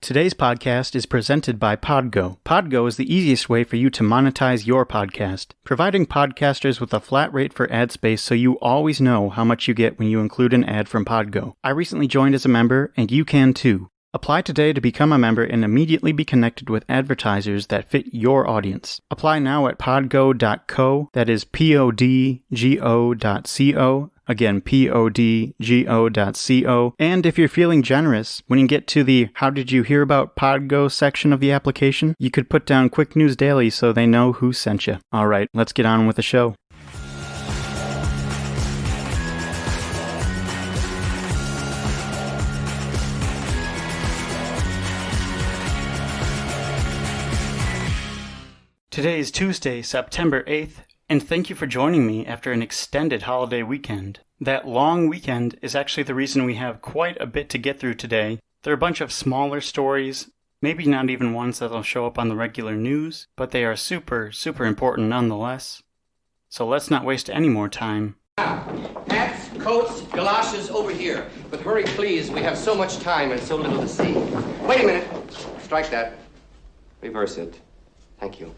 Today's podcast is presented by Podgo. Podgo is the easiest way for you to monetize your podcast, providing podcasters with a flat rate for ad space so you always know how much you get when you include an ad from Podgo. I recently joined as a member, and you can too. Apply today to become a member and immediately be connected with advertisers that fit your audience. Apply now at podgo.co, that is podgo.co. Again, podgo.co. And if you're feeling generous, when you get to the How Did You Hear About Podgo section of the application, you could put down Quick News Daily so they know who sent you. All right, let's get on with the show. Today is Tuesday, September 8th, and thank you for joining me after an extended holiday weekend. That long weekend is actually the reason we have quite a bit to get through today. There are a bunch of smaller stories, maybe not even ones that'll show up on the regular news, but they are super important nonetheless. So let's not waste any more time. Hats, coats, galoshes over here. But hurry, please. We have so much time and so little to see. Wait a minute. Strike that. Reverse it. Thank you.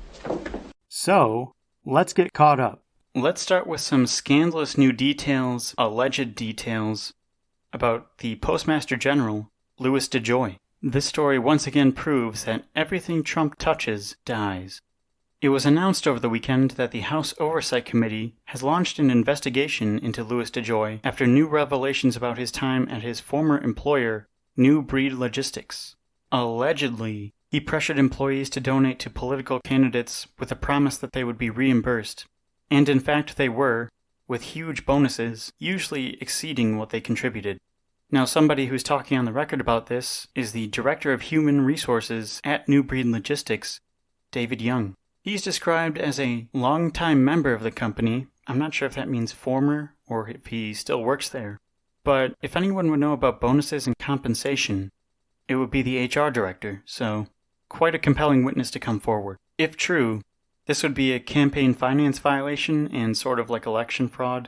So, let's get caught up. Let's start with some scandalous new details, alleged details, about the Postmaster General, Louis DeJoy. This story once again proves that everything Trump touches dies. It was announced over the weekend that the House Oversight Committee has launched an investigation into Louis DeJoy after new revelations about his time at his former employer, New Breed Logistics. Allegedly, he pressured employees to donate to political candidates with a promise that they would be reimbursed. And in fact they were, with huge bonuses, usually exceeding what they contributed. Now somebody who's talking on the record about this is the Director of Human Resources at New Breed Logistics, David Young. He's described as a longtime member of the company. I'm not sure if that means former or if he still works there. But if anyone would know about bonuses and compensation, it would be the HR director, so quite a compelling witness to come forward. If true, this would be a campaign finance violation and sort of like election fraud.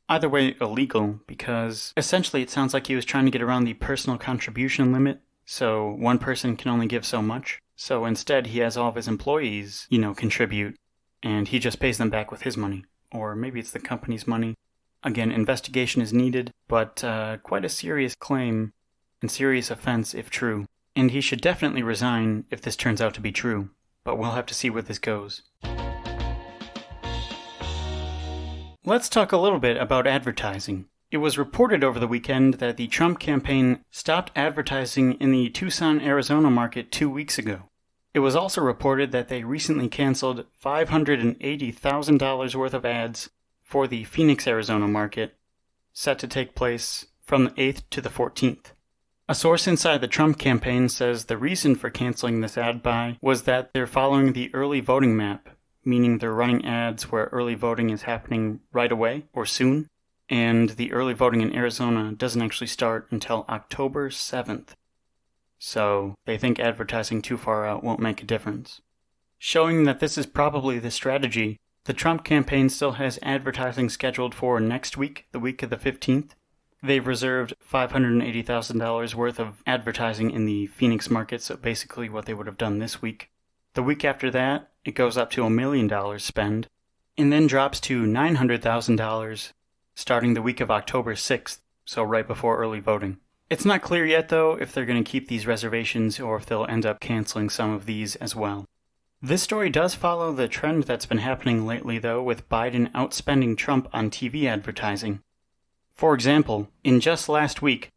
Either way, illegal, because essentially it sounds like he was trying to get around the personal contribution limit, so one person can only give so much. So instead he has all of his employees, contribute, and he just pays them back with his money. Or maybe it's the company's money. Again, investigation is needed, but quite a serious claim and serious offense if true. And he should definitely resign if this turns out to be true. But we'll have to see where this goes. Let's talk a little bit about advertising. It was reported over the weekend that the Trump campaign stopped advertising in the Tucson, Arizona market 2 weeks ago. It was also reported that they recently canceled $580,000 worth of ads for the Phoenix, Arizona market, set to take place from the 8th to the 14th. A source inside the Trump campaign says the reason for canceling this ad buy was that they're following the early voting map, meaning they're running ads where early voting is happening right away or soon, and the early voting in Arizona doesn't actually start until October 7th. So they think advertising too far out won't make a difference. Showing that this is probably the strategy, the Trump campaign still has advertising scheduled for next week, the week of the 15th. They've reserved $580,000 worth of advertising in the Phoenix market, so basically what they would have done this week. The week after that, it goes up to $1 million spend, and then drops to $900,000 starting the week of October 6th, so right before early voting. It's not clear yet, though, if they're going to keep these reservations or if they'll end up canceling some of these as well. This story does follow the trend that's been happening lately, though, with Biden outspending Trump on TV advertising. For example, in just last week,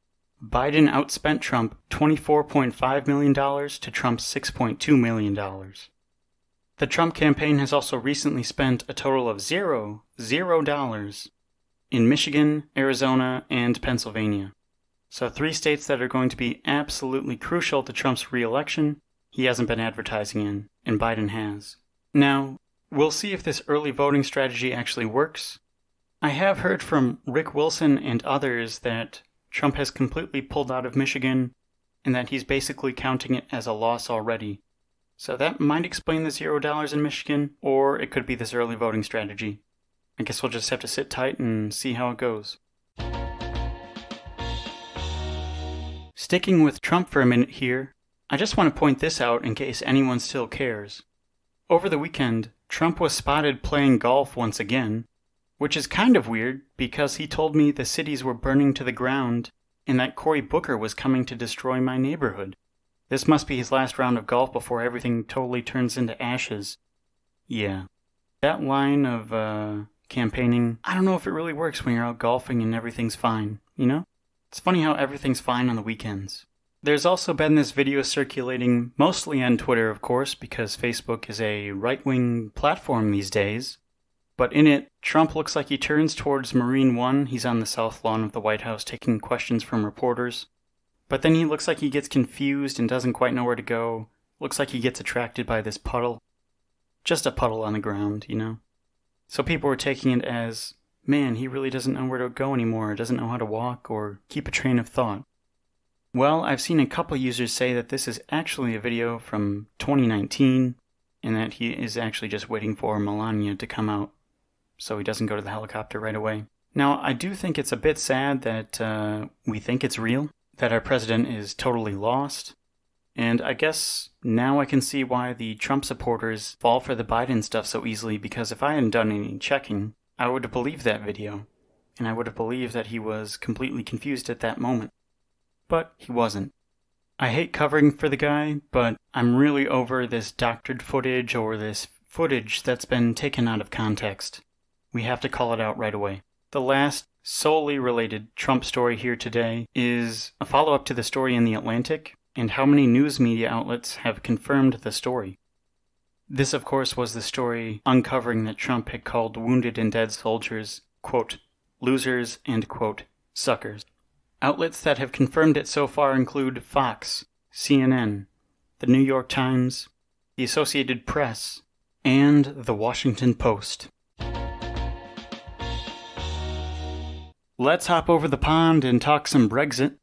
Biden outspent Trump $24.5 million to Trump's $6.2 million. The Trump campaign has also recently spent a total of $0 in Michigan, Arizona, and Pennsylvania. So 3 states that are going to be absolutely crucial to Trump's re-election, he hasn't been advertising in, and Biden has. Now, we'll see if this early voting strategy actually works. I have heard from Rick Wilson and others that Trump has completely pulled out of Michigan and that he's basically counting it as a loss already. So that might explain the $0 in Michigan, or it could be this early voting strategy. I guess we'll just have to sit tight and see how it goes. Sticking with Trump for a minute here, I just want to point this out in case anyone still cares. Over the weekend, Trump was spotted playing golf once again, which is kind of weird because he told me the cities were burning to the ground and that Cory Booker was coming to destroy my neighborhood. This must be his last round of golf before everything totally turns into ashes. Yeah. That line of campaigning, I don't know if it really works when you're out golfing and everything's fine, you know? It's funny how everything's fine on the weekends. There's also been this video circulating, mostly on Twitter, of course, because Facebook is a right-wing platform these days. But in it, Trump looks like he turns towards Marine One. He's on the south lawn of the White House taking questions from reporters. But then he looks like he gets confused and doesn't quite know where to go. Looks like he gets attracted by this puddle. Just a puddle on the ground, you know? So people were taking it as, man, he really doesn't know where to go anymore, doesn't know how to walk or keep a train of thought. Well, I've seen a couple users say that this is actually a video from 2019, and that he is actually just waiting for Melania to come out, so he doesn't go to the helicopter right away. Now, I do think it's a bit sad that we think it's real, that our president is totally lost, and I guess now I can see why the Trump supporters fall for the Biden stuff so easily, because if I hadn't done any checking, I would have believed that video, and I would have believed that he was completely confused at that moment. But he wasn't. I hate covering for the guy, but I'm really over this doctored footage or this footage that's been taken out of context. We have to call it out right away. The last solely related Trump story here today is a follow-up to the story in The Atlantic and how many news media outlets have confirmed the story. This, of course, was the story uncovering that Trump had called wounded and dead soldiers, quote, losers and, quote, suckers. Outlets that have confirmed it so far include Fox, CNN, the New York Times, the Associated Press, and the Washington Post. Let's hop over the pond and talk some Brexit.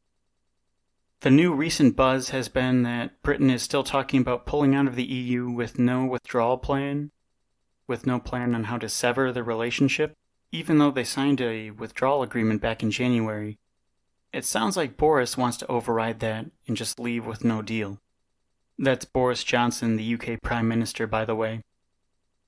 The new recent buzz has been that Britain is still talking about pulling out of the EU with no withdrawal plan, with no plan on how to sever the relationship, even though they signed a withdrawal agreement back in January. It sounds like Boris wants to override that and just leave with no deal. That's Boris Johnson, the UK Prime Minister, by the way.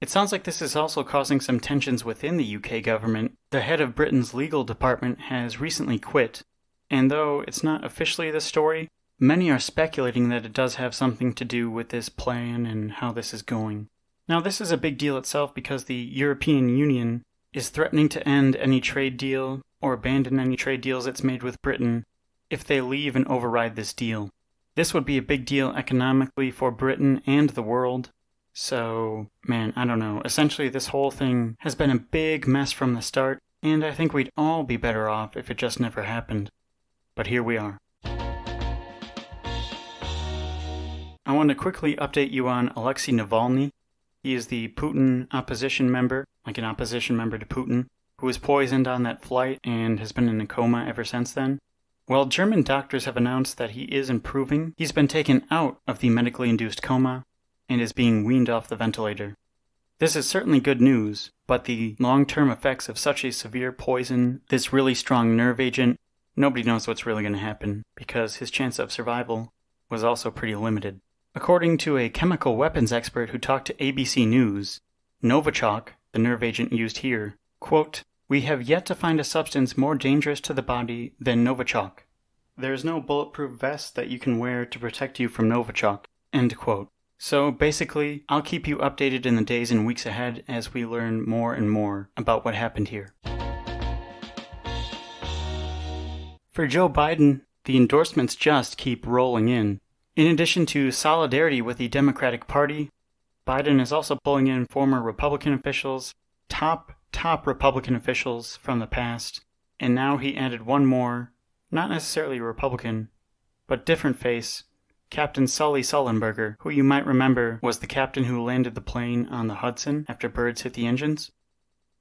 It sounds like this is also causing some tensions within the UK government. The head of Britain's legal department has recently quit, and though it's not officially the story, many are speculating that it does have something to do with this plan and how this is going. Now, this is a big deal itself because the European Union is threatening to end any trade deal or abandon any trade deals it's made with Britain if they leave and override this deal. This would be a big deal economically for Britain and the world. So, man, I don't know. Essentially, this whole thing has been a big mess from the start, and I think we'd all be better off if it just never happened. But here we are. I want to quickly update you on Alexei Navalny. He is the Putin opposition member, like an opposition member to Putin, who was poisoned on that flight and has been in a coma ever since then. Well, German doctors have announced that he is improving. He's been taken out of the medically induced coma and is being weaned off the ventilator. This is certainly good news, but the long-term effects of such a severe poison, this really strong nerve agent, nobody knows what's really going to happen, because his chance of survival was also pretty limited. According to a chemical weapons expert who talked to ABC News, Novichok, the nerve agent used here, quote, we have yet to find a substance more dangerous to the body than Novichok. There is no bulletproof vest that you can wear to protect you from Novichok, end quote. So basically, I'll keep you updated in the days and weeks ahead as we learn more and more about what happened here. For Joe Biden, the endorsements just keep rolling in. In addition to solidarity with the Democratic Party, Biden is also pulling in former Republican officials, top Republican officials from the past, and now he added one more, not necessarily a Republican, but different face, Captain Sully Sullenberger, who you might remember was the captain who landed the plane on the Hudson after birds hit the engines.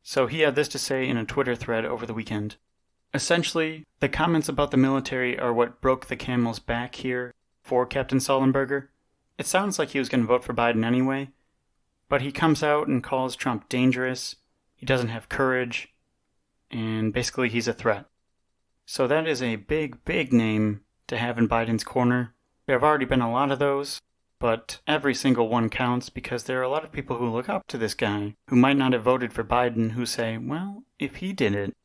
So he had this to say in a Twitter thread over the weekend. Essentially, the comments about the military are what broke the camel's back here for Captain Sullenberger. It sounds like he was going to vote for Biden anyway, but he comes out and calls Trump dangerous, he doesn't have courage, and basically he's a threat. So that is a big, big name to have in Biden's corner. There have already been a lot of those, but every single one counts because there are a lot of people who look up to this guy who might not have voted for Biden who say, well, if he did it,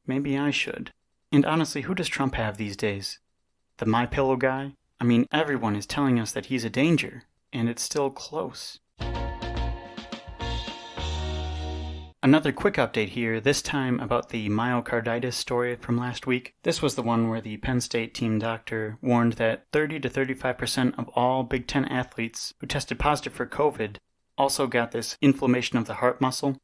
maybe I should. And honestly, who does Trump have these days? The MyPillow guy? I mean, everyone is telling us that he's a danger, and it's still close. Another quick update here, this time about the myocarditis story from last week. This was the one where the Penn State team doctor warned that 30 to 35% of all Big Ten athletes who tested positive for COVID also got this inflammation of the heart muscle.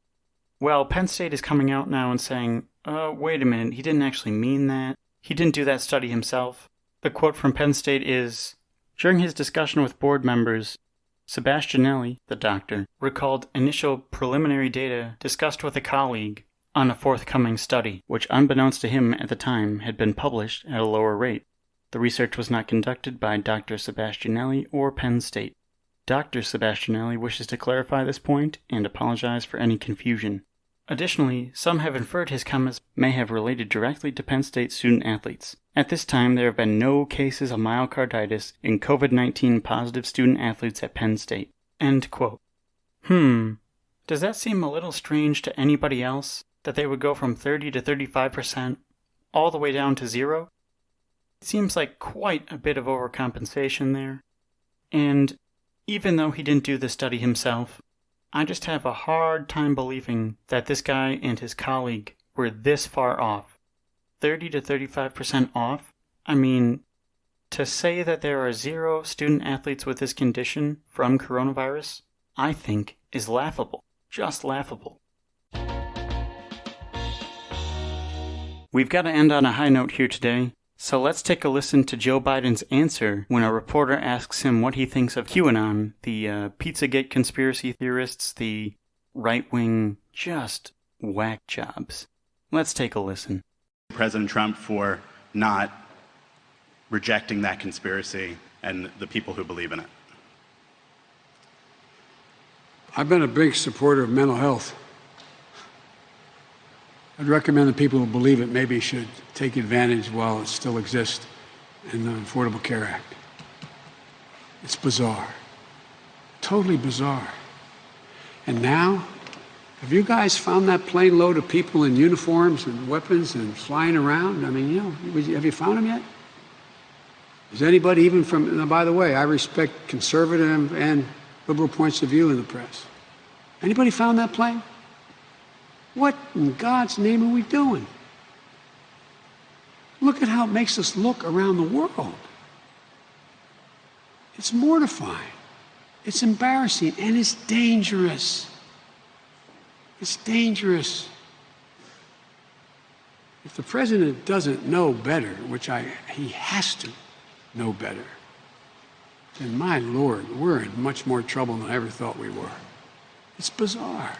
Well, Penn State is coming out now and saying, wait a minute, he didn't actually mean that. He didn't do that study himself. The quote from Penn State is, during his discussion with board members, Sebastianelli, the doctor, recalled initial preliminary data discussed with a colleague on a forthcoming study, which unbeknownst to him at the time had been published at a lower rate. The research was not conducted by Dr. Sebastianelli or Penn State. Dr. Sebastianelli wishes to clarify this point and apologize for any confusion. Additionally, some have inferred his comments may have related directly to Penn State student-athletes. At this time, there have been no cases of myocarditis in COVID-19 positive student-athletes at Penn State. End quote. Does that seem a little strange to anybody else, that they would go from 30 to 35% all the way down to 0? It seems like quite a bit of overcompensation there. And even though he didn't do the study himself, I just have a hard time believing that this guy and his colleague were this far off. 30 to 35% off? I mean, to say that there are 0 student-athletes with this condition from coronavirus, I think is laughable. Just laughable. We've got to end on a high note here today, so let's take a listen to Joe Biden's answer when a reporter asks him what he thinks of QAnon, the Pizzagate conspiracy theorists, the right-wing, just whack jobs. Let's take a listen. President Trump for not rejecting that conspiracy and the people who believe in it. I've been a big supporter of mental health. I'd recommend that people who believe it maybe should take advantage while it still exists in the Affordable Care Act. It's bizarre. Totally bizarre. And now, have you guys found that plane load of people in uniforms and weapons and flying around? I mean, have you found them yet? Is anybody even from, now, by the way, I respect conservative and liberal points of view in the press. Anybody found that plane? What in God's name are we doing? Look at how it makes us look around the world. It's mortifying. It's embarrassing, and it's dangerous. It's dangerous. If the president doesn't know better, which he has to know better, then my Lord, we're in much more trouble than I ever thought we were. It's bizarre.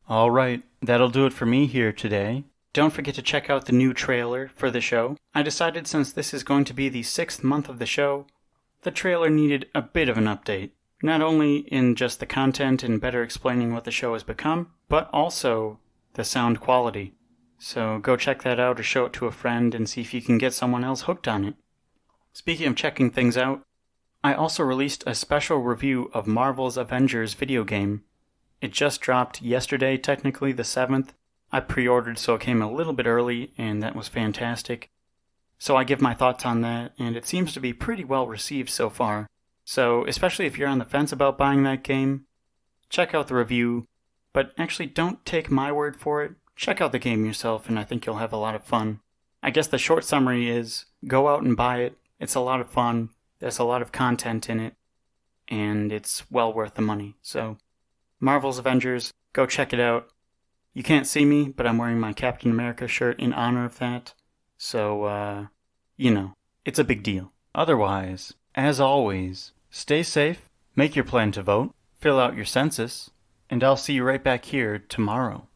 All right, that'll do it for me here today. Don't forget to check out the new trailer for the show. I decided since this is going to be the 6th month of the show, the trailer needed a bit of an update. Not only in just the content and better explaining what the show has become, but also the sound quality. So go check that out or show it to a friend and see if you can get someone else hooked on it. Speaking of checking things out, I also released a special review of Marvel's Avengers video game. It just dropped yesterday, technically the 7th. I pre-ordered, so it came a little bit early, and that was fantastic. So I give my thoughts on that, and it seems to be pretty well received so far. So, especially if you're on the fence about buying that game, check out the review, but actually don't take my word for it. Check out the game yourself, and I think you'll have a lot of fun. I guess the short summary is, go out and buy it. It's a lot of fun. There's a lot of content in it, and it's well worth the money. So, Marvel's Avengers, go check it out. You can't see me, but I'm wearing my Captain America shirt in honor of that. So, it's a big deal. Otherwise, as always, stay safe, make your plan to vote, fill out your census, and I'll see you right back here tomorrow.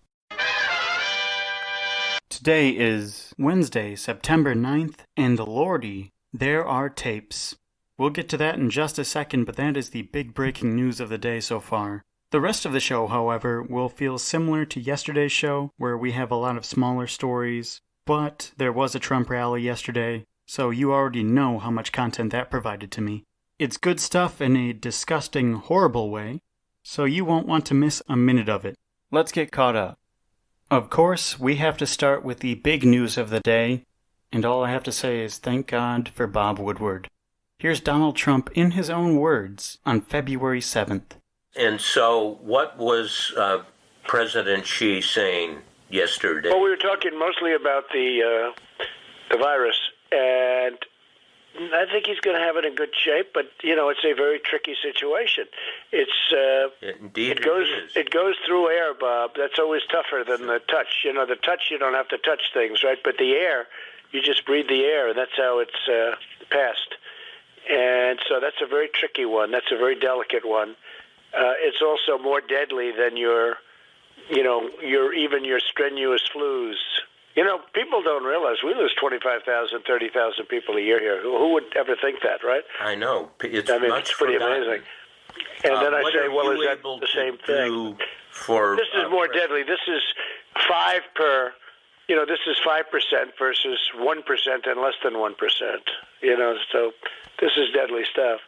Today is Wednesday, September 9th, and lordy, there are tapes. We'll get to that in just a second, but that is the big breaking news of the day so far. The rest of the show, however, will feel similar to yesterday's show, where we have a lot of smaller stories, But there was a Trump rally yesterday, so you already know how much content that provided to me. It's good stuff in a disgusting, horrible way, so you won't want to miss a minute of it. Let's get caught up. Of course, we have to start with the big news of the day, and all I have to say is thank God for Bob Woodward. Here's Donald Trump in his own words on February 7th. And so what was President Xi saying yesterday? Well, we were talking mostly about the virus, and I think he's going to have it in good shape, but, it's a very tricky situation. Indeed it goes through air, Bob. That's always tougher than the touch. The touch, you don't have to touch things, right? But the air, you just breathe the air, and that's how it's passed. And so that's a very tricky one. That's a very delicate one. It's also more deadly than your strenuous flus. People don't realize we lose 25,000, 30,000 people a year here. Who would ever think that, right? I know. It's pretty amazing. And then I say, well, is that the same thing? This is more deadly. This is 5 per. This is 5% versus 1% and less than 1%. So this is deadly stuff.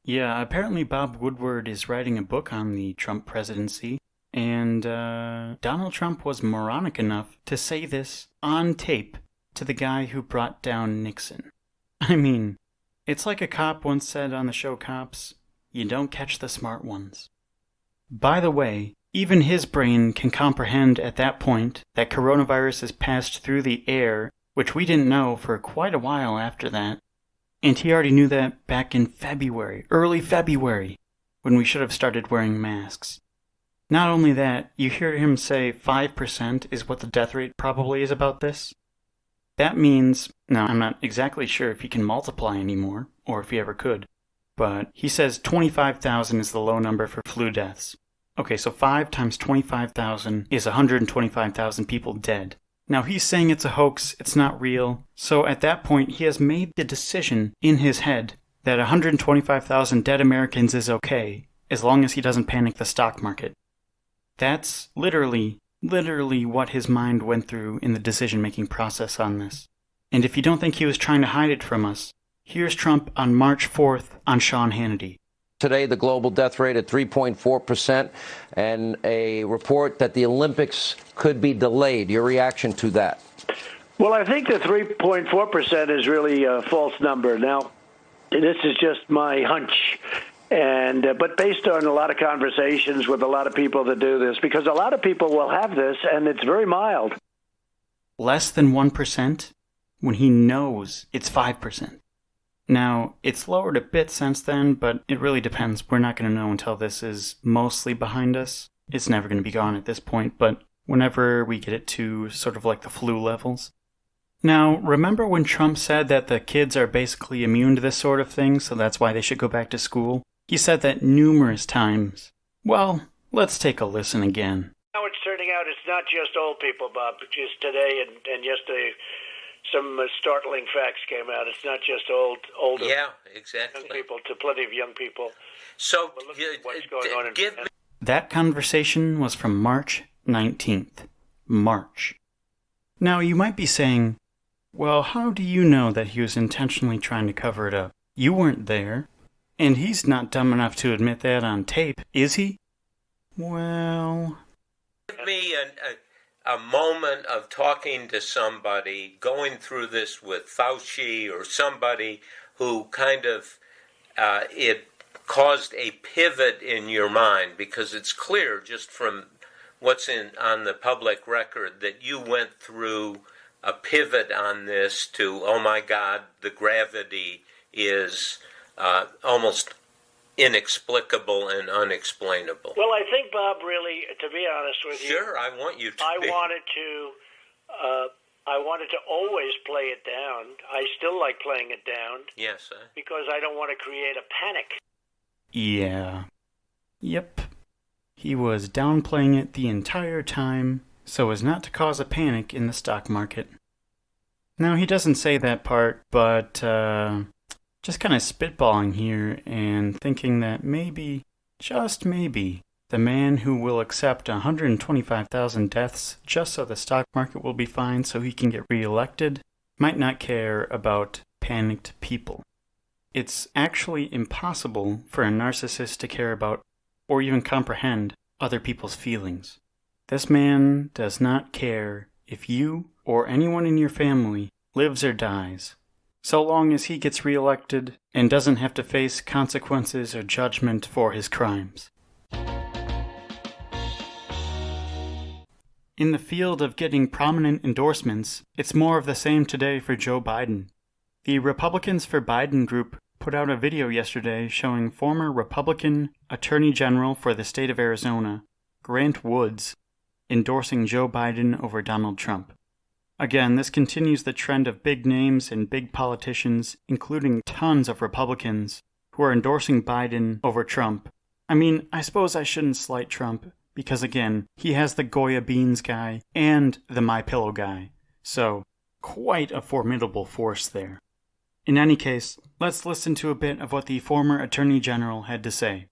Yeah, apparently Bob Woodward is writing a book on the Trump presidency, and Donald Trump was moronic enough to say this on tape to the guy who brought down Nixon. I mean, it's like a cop once said on the show Cops, you don't catch the smart ones. By the way, even his brain can comprehend at that point that coronavirus has passed through the air, which we didn't know for quite a while after that. And he already knew that back in February, early February, when we should have started wearing masks. Not only that, you hear him say 5% is what the death rate probably is about this. That means, now I'm not exactly sure if he can multiply anymore, or if he ever could, but he says 25,000 is the low number for flu deaths. Okay, so 5 times 25,000 is 125,000 people dead. Now he's saying it's a hoax, it's not real, so at that point he has made the decision in his head that 125,000 dead Americans is okay, as long as he doesn't panic the stock market. That's literally what his mind went through in the decision-making process on this. And if you don't think he was trying to hide it from us, here's Trump on March 4th on Sean Hannity. Today, the global death rate at 3.4% and a report that the Olympics could be delayed. Your reaction to that? Well, I think the 3.4% is really a false number. Now, this is just my hunch. But based on a lot of conversations with a lot of people that do this, because a lot of people will have this, and it's very mild. Less than 1% when he knows it's 5%. Now, it's lowered a bit since then, but it really depends. We're not going to know until this is mostly behind us. It's never going to be gone at this point, but whenever we get it to sort of like the flu levels. Now, remember when Trump said that the kids are basically immune to this sort of thing, so that's why they should go back to school? He said that numerous times. Well, let's take a listen again. Now it's turning out it's not just old people, Bob. Just today and yesterday, some startling facts came out. It's not just older. Yeah, exactly. Young people, to plenty of young people. So, what's going on in that conversation was from March 19th. March. Now, you might be saying, well, how do you know that he was intentionally trying to cover it up? You weren't there. And he's not dumb enough to admit that on tape, is he? Well... Give me a moment of talking to somebody, going through this with Fauci or somebody who kind of, it caused a pivot in your mind, because it's clear just from what's on the public record that you went through a pivot on this to, oh my God, the gravity is almost inexplicable and unexplainable. Well, I think, Bob, really, to be honest with you... Sure, I want you to I wanted to always play it down. I still like playing it down. Yes, because I don't want to create a panic. Yeah. Yep. He was downplaying it the entire time, so as not to cause a panic in the stock market. Now, he doesn't say that part, but, just kind of spitballing here and thinking that maybe, just maybe, The man who will accept 125,000 deaths just so the stock market will be fine so he can get reelected might not care about panicked people. It's actually impossible for a narcissist to care about or even comprehend other people's feelings. This man does not care if you or anyone in your family lives or dies, so long as he gets reelected and doesn't have to face consequences or judgment for his crimes. In the field of getting prominent endorsements, it's more of the same today for Joe Biden. The Republicans for Biden group put out a video yesterday showing former Republican Attorney General for the state of Arizona, Grant Woods, endorsing Joe Biden over Donald Trump. Again, this continues the trend of big names and big politicians, including tons of Republicans, who are endorsing Biden over Trump. I mean, I suppose I shouldn't slight Trump, because again, he has the Goya Beans guy and the MyPillow guy, so quite a formidable force there. In any case, let's listen to a bit of what the former Attorney General had to say.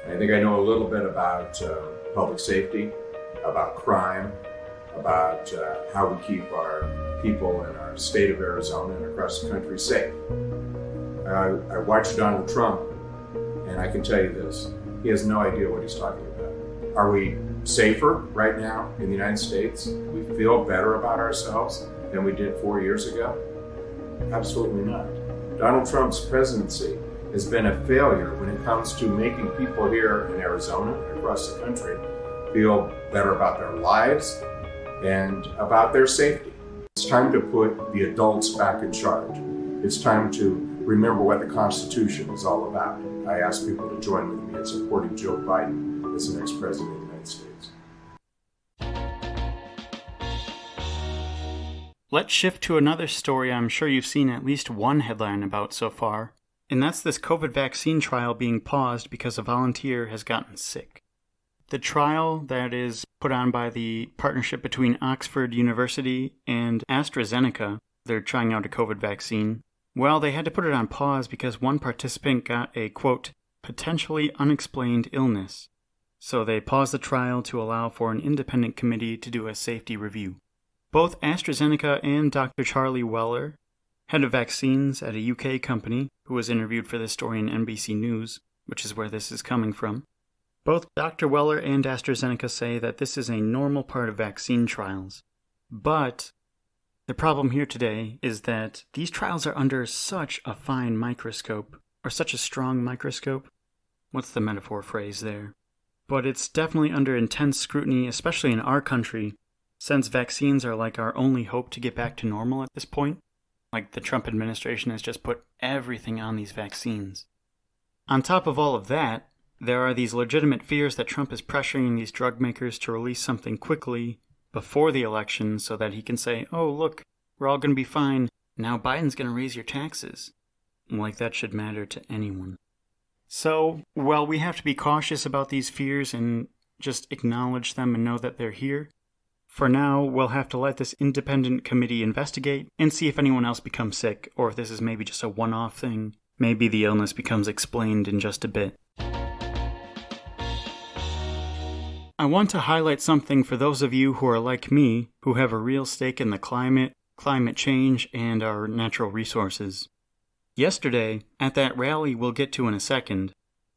I think I know a little bit about public safety, about crime, about how we keep our people in our state of Arizona and across the country safe. I watched Donald Trump, and I can tell you this, he has no idea what he's talking about. Are we safer right now in the United States? Do we feel better about ourselves than we did 4 years ago? Absolutely not. Donald Trump's presidency has been a failure when it comes to making people here in Arizona and across the country feel better about their lives and about their safety. It's time to put the adults back in charge. It's time to remember what the Constitution is all about. I ask people to join with me in supporting Joe Biden as the next president of the United States. Let's shift to another story I'm sure you've seen at least one headline about so far, and that's this COVID vaccine trial being paused because a volunteer has gotten sick. The trial that is put on by the partnership between Oxford University and AstraZeneca, they're trying out a COVID vaccine, well, they had to put it on pause because one participant got a, quote, potentially unexplained illness. So they paused the trial to allow for an independent committee to do a safety review. Both AstraZeneca and Dr. Charlie Weller, head of vaccines at a UK company, who was interviewed for this story in NBC News, which is where this is coming from, both Dr. Weller and AstraZeneca say that this is a normal part of vaccine trials. But the problem here today is that these trials are under such a fine microscope, or such a strong microscope. What's the metaphor phrase there? But it's definitely under intense scrutiny, especially in our country, since vaccines are like our only hope to get back to normal at this point. Like the Trump administration has just put everything on these vaccines. On top of all of that, there are these legitimate fears that Trump is pressuring these drug makers to release something quickly before the election so that he can say, oh, look, we're all going to be fine. Now Biden's going to raise your taxes. Like that should matter to anyone. So, while we have to be cautious about these fears and just acknowledge them and know that they're here, for now, we'll have to let this independent committee investigate and see if anyone else becomes sick, or if this is maybe just a one-off thing. Maybe the illness becomes explained in just a bit. I want to highlight something for those of you who are like me, who have a real stake in the climate change, and our natural resources. Yesterday, at that rally we'll get to in a second,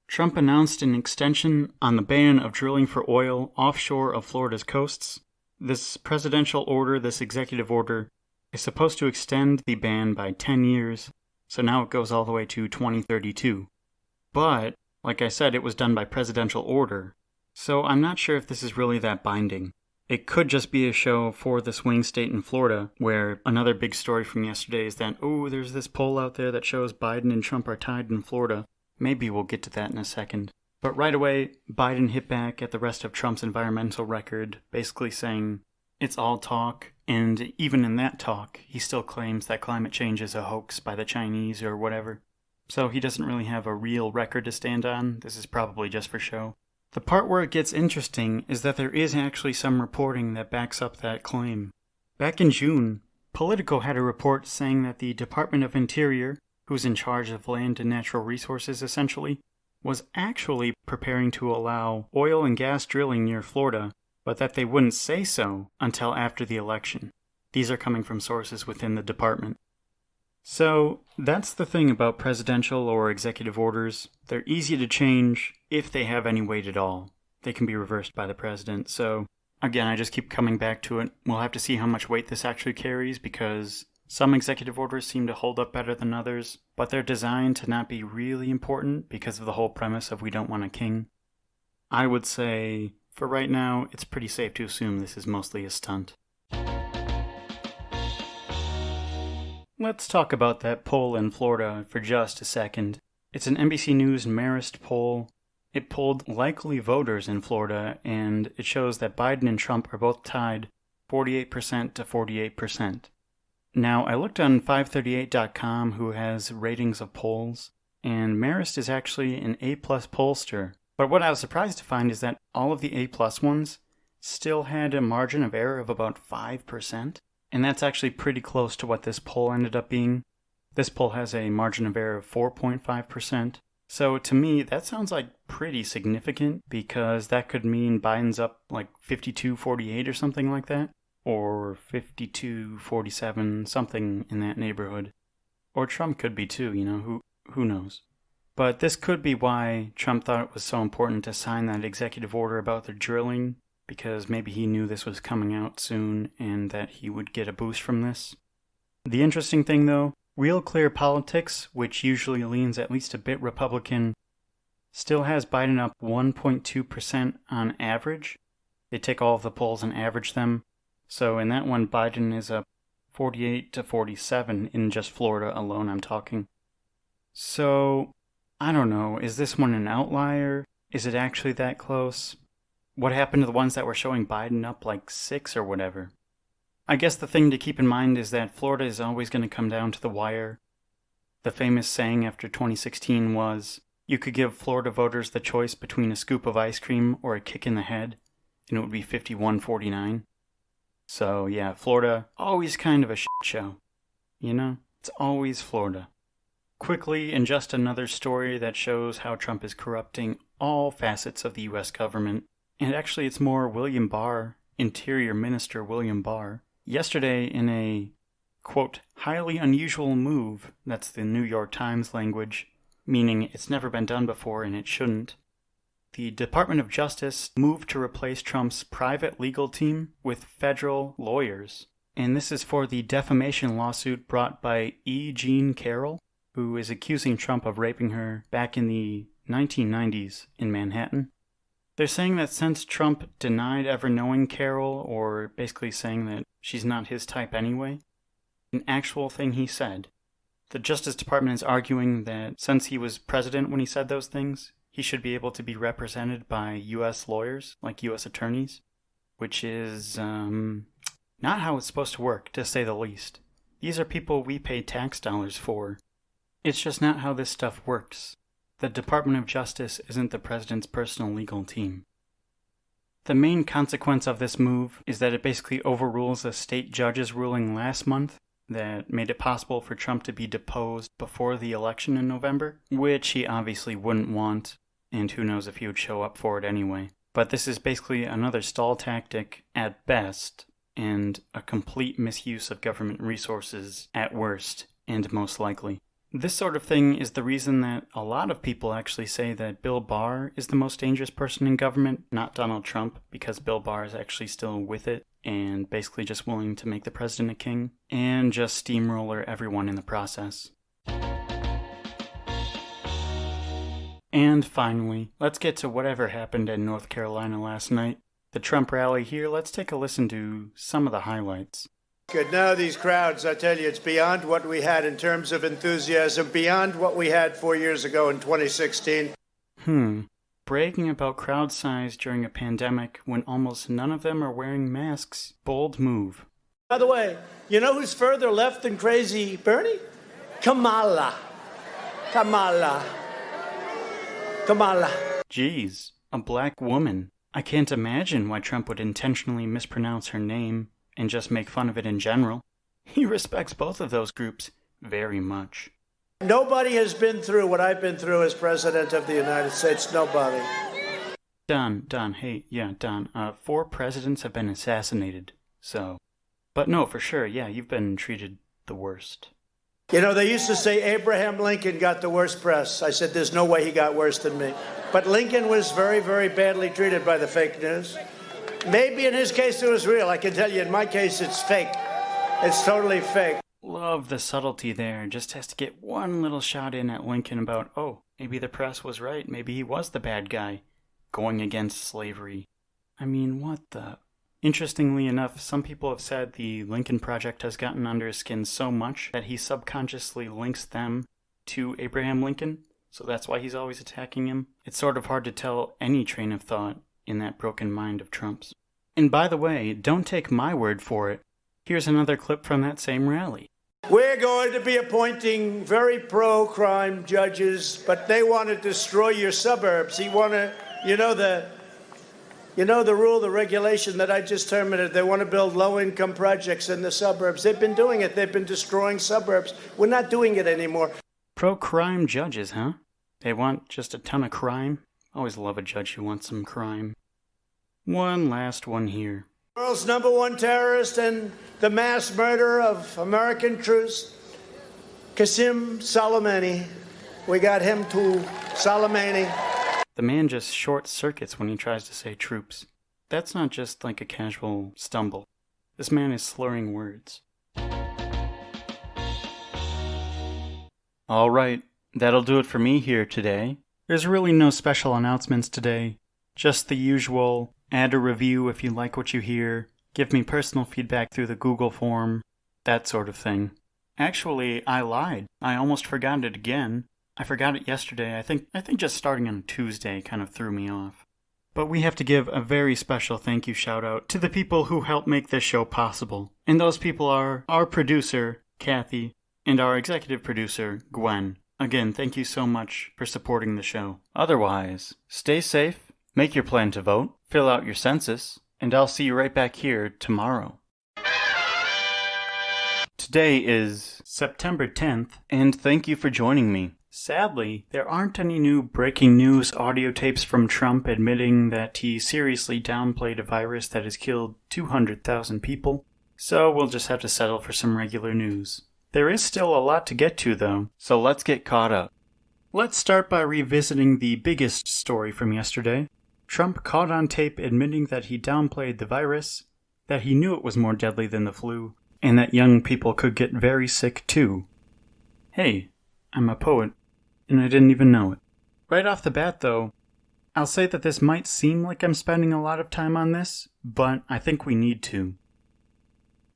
Trump announced an extension on the ban of drilling for oil offshore of Florida's coasts. This presidential order, this executive order, is supposed to extend the ban by 10 years, so now it goes all the way to 2032. But, like I said, it was done by presidential order, so I'm not sure if this is really that binding. It could just be a show for the swing state in Florida, where another big story from yesterday is that, oh, there's this poll out there that shows Biden and Trump are tied in Florida. Maybe we'll get to that in a second. But right away, Biden hit back at the rest of Trump's environmental record, basically saying it's all talk, and even in that talk, he still claims that climate change is a hoax by the Chinese or whatever. So he doesn't really have a real record to stand on. This is probably just for show. The part where it gets interesting is that there is actually some reporting that backs up that claim. Back in June, Politico had a report saying that the Department of Interior, who's in charge of land and natural resources essentially, was actually preparing to allow oil and gas drilling near Florida, but that they wouldn't say so until after the election. These are coming from sources within the department. So, that's the thing about presidential or executive orders. They're easy to change if they have any weight at all. They can be reversed by the president. So, again, I just keep coming back to it. We'll have to see how much weight this actually carries, because some executive orders seem to hold up better than others, but they're designed to not be really important because of the whole premise of we don't want a king. I would say, for right now, it's pretty safe to assume this is mostly a stunt. Let's talk about that poll in Florida for just a second. It's an NBC News Marist poll. It polled likely voters in Florida, and it shows that Biden and Trump are both tied 48% to 48%. Now, I looked on 538.com, who has ratings of polls, and Marist is actually an A-plus pollster. But what I was surprised to find is that all of the A-plus ones still had a margin of error of about 5%. And that's actually pretty close to what this poll ended up being. This poll has a margin of error of 4.5%. So to me, that sounds like pretty significant, because that could mean Biden's up like 52-48 or something like that. Or 52-47, something in that neighborhood. Or Trump could be too, who knows. But this could be why Trump thought it was so important to sign that executive order about the drilling, because maybe he knew this was coming out soon and that he would get a boost from this. The interesting thing, though, Real Clear Politics, which usually leans at least a bit Republican, still has Biden up 1.2% on average. They take all of the polls and average them. So in that one, Biden is up 48 to 47 in just Florida alone, I'm talking. So, I don't know, is this one an outlier? Is it actually that close? What happened to the ones that were showing Biden up like 6 or whatever? I guess the thing to keep in mind is that Florida is always going to come down to the wire. The famous saying after 2016 was, you could give Florida voters the choice between a scoop of ice cream or a kick in the head, and it would be 51-49. So yeah, Florida, always kind of a shit show. It's always Florida. Quickly, in just another story that shows how Trump is corrupting all facets of the U.S. government. And actually, it's more William Barr, Interior Minister William Barr. Yesterday, in a, quote, highly unusual move, that's the New York Times language, meaning it's never been done before and it shouldn't, the Department of Justice moved to replace Trump's private legal team with federal lawyers. And this is for the defamation lawsuit brought by E. Jean Carroll, who is accusing Trump of raping her back in the 1990s in Manhattan. They're saying that since Trump denied ever knowing Carroll, or basically saying that she's not his type anyway, an actual thing he said, the Justice Department is arguing that since he was president when he said those things, he should be able to be represented by U.S. lawyers, like U.S. attorneys, which is not how it's supposed to work, to say the least. These are people we pay tax dollars for. It's just not how this stuff works. The Department of Justice isn't the president's personal legal team. The main consequence of this move is that it basically overrules a state judge's ruling last month that made it possible for Trump to be deposed before the election in November, which he obviously wouldn't want, and who knows if he would show up for it anyway. But this is basically another stall tactic at best, and a complete misuse of government resources at worst, and most likely. This sort of thing is the reason that a lot of people actually say that Bill Barr is the most dangerous person in government, not Donald Trump, because Bill Barr is actually still with it and basically just willing to make the president a king and just steamroller everyone in the process. And finally, let's get to whatever happened in North Carolina last night. The Trump rally here, let's take a listen to some of the highlights. Good. Now these crowds, I tell you, it's beyond what we had in terms of enthusiasm, beyond what we had 4 years ago in 2016. Bragging about crowd size during a pandemic when almost none of them are wearing masks. Bold move. By the way, you know who's further left than crazy Bernie? Kamala. Geez, a black woman. I can't imagine why Trump would intentionally mispronounce her name and just make fun of it in general. He respects both of those groups very much. Nobody has been through what I've been through as President of the United States. Nobody. Don, 4 presidents have been assassinated, so... But no, for sure, yeah, you've been treated the worst. You know, they used to say Abraham Lincoln got the worst press. I said, there's no way he got worse than me. But Lincoln was very, very badly treated by the fake news. Maybe in his case it was real. I can tell you, in my case, it's fake. It's totally fake. Love the subtlety there. Just has to get one little shot in at Lincoln about, oh, maybe the press was right. Maybe he was the bad guy going against slavery. I mean, what the... Interestingly enough, some people have said the Lincoln Project has gotten under his skin so much that he subconsciously links them to Abraham Lincoln, so that's why he's always attacking him. It's sort of hard to tell any train of thought in that broken mind of Trump's. And by the way, don't take my word for it. Here's another clip from that same rally. We're going to be appointing very pro-crime judges, but they want to destroy your suburbs. You know the rule, the regulation that I just terminated. They want to build low-income projects in the suburbs. They've been doing it. They've been destroying suburbs. We're not doing it anymore. Pro-crime judges, huh? They want just a ton of crime? Always love a judge who wants some crime. One last one here. World's #1 terrorist and the mass murderer of American troops, Qasem Soleimani. We got him too, Soleimani. The man just short circuits when he tries to say troops. That's not just like a casual stumble. This man is slurring words. Alright, that'll do it for me here today. There's really no special announcements today. Just the usual, add a review if you like what you hear, give me personal feedback through the Google form, that sort of thing. Actually, I lied. I almost forgot it again. I forgot it yesterday. I think just starting on Tuesday kind of threw me off. But we have to give a very special thank you shout out to the people who helped make this show possible. And those people are our producer, Kathy, and our executive producer, Gwen. Again, thank you so much for supporting the show. Otherwise, stay safe, make your plan to vote, fill out your census, and I'll see you right back here tomorrow. Today is September 10th, and thank you for joining me. Sadly, there aren't any new breaking news audio tapes from Trump admitting that he seriously downplayed a virus that has killed 200,000 people, so we'll just have to settle for some regular news. There is still a lot to get to, though, so let's get caught up. Let's start by revisiting the biggest story from yesterday. Trump caught on tape admitting that he downplayed the virus, that he knew it was more deadly than the flu, and that young people could get very sick too. Hey, I'm a poet, and I didn't even know it. Right off the bat, though, I'll say that this might seem like I'm spending a lot of time on this, but I think we need to.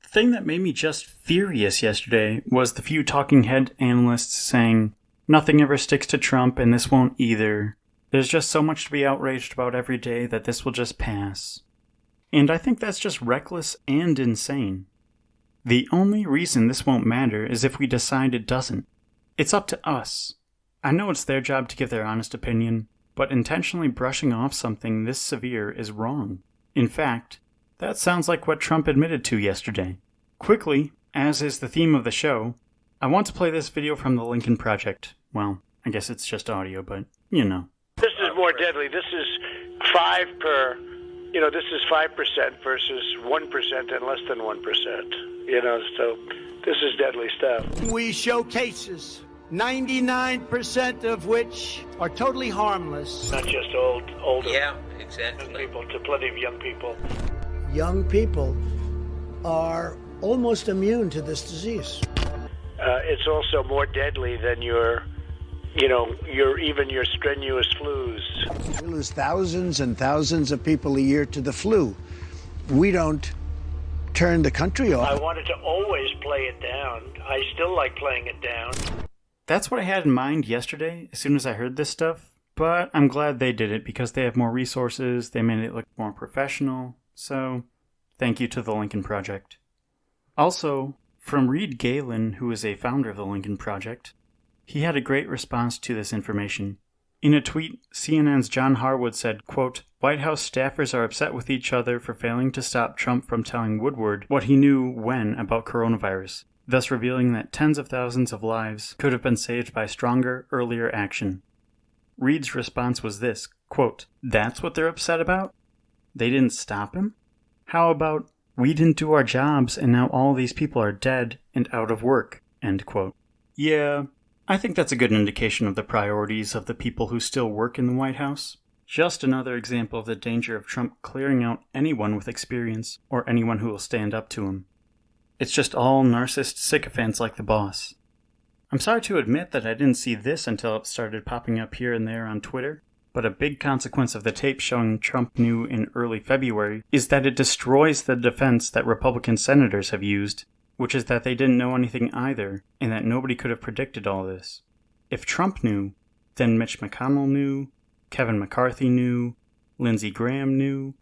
The thing that made me just furious yesterday was the few talking head analysts saying, nothing ever sticks to Trump and this won't either. There's just so much to be outraged about every day that this will just pass. And I think that's just reckless and insane. The only reason this won't matter is if we decide it doesn't. It's up to us. I know it's their job to give their honest opinion, but intentionally brushing off something this severe is wrong. In fact, that sounds like what Trump admitted to yesterday. Quickly, as is the theme of the show, I want to play this video from the Lincoln Project. Well, I guess it's just audio, but you know. This is more deadly. This is 5 per, this is 5% versus 1% and less than 1%, so this is deadly stuff. We show cases, 99% of which are totally harmless. Not just older. Yeah, exactly. Young people, to plenty of young people. Young people are almost immune to this disease. It's also more deadly than your strenuous flus. We lose thousands and thousands of people a year to the flu. We don't turn the country off. I wanted to always play it down. I still like playing it down. That's what I had in mind yesterday as soon as I heard this stuff, but I'm glad they did it because they have more resources, they made it look more professional, so thank you to the Lincoln Project. Also, from Reed Galen, who is a founder of the Lincoln Project, he had a great response to this information. In a tweet, CNN's John Harwood said, quote, White House staffers are upset with each other for failing to stop Trump from telling Woodward what he knew when about coronavirus. thus revealing that tens of thousands of lives could have been saved by stronger, earlier action. Reed's response was this, quote, "That's what they're upset about? They didn't stop him? How about, we didn't do our jobs and now all these people are dead and out of work," end quote. Yeah, I think that's a good indication of the priorities of the people who still work in the White House. Just another example of the danger of Trump clearing out anyone with experience or anyone who will stand up to him. It's just all narcissist sycophants like the boss. I'm sorry to admit that I didn't see this until it started popping up here and there on Twitter, but a big consequence of the tape showing Trump knew in early February is that it destroys the defense that Republican senators have used, which is that they didn't know anything either, and that nobody could have predicted all this. If Trump knew, then Mitch McConnell knew, Kevin McCarthy knew, Lindsey Graham knew,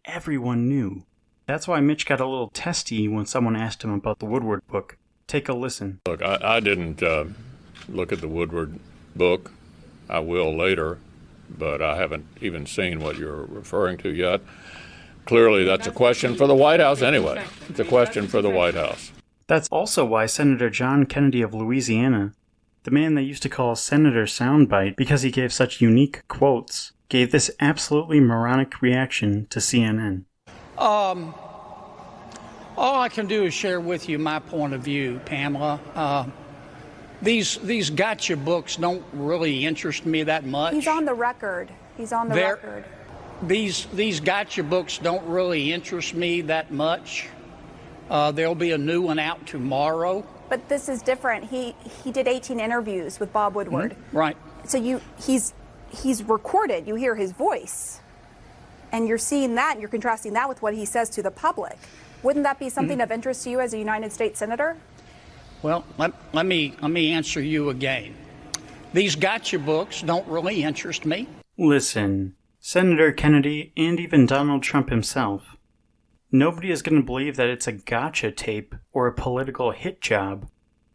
everyone knew. That's why Mitch got a little testy when someone asked him about the Woodward book. Take a listen. Look, I didn't look at the Woodward book. I will later, but I haven't even seen what you're referring to yet. Clearly, that's a question for the White House anyway. It's a question for the White House. That's also why Senator John Kennedy of Louisiana, the man they used to call Senator Soundbite because he gave such unique quotes, gave this absolutely moronic reaction to CNN. All I can do is share with you my point of view, Pamela. These gotcha books don't really interest me that much. He's on the record. Record. These gotcha books don't really interest me that much. There'll be a new one out tomorrow. But this is different. He did 18 interviews with Bob Woodward. Mm-hmm. Right. So he's recorded. You hear his voice, and you're seeing that, and you're contrasting that with what he says to the public. Wouldn't that be something of interest to you as a United States Senator? Well, let me answer you again. These gotcha books don't really interest me. Listen, Senator Kennedy and even Donald Trump himself, nobody is going to believe that it's a gotcha tape or a political hit job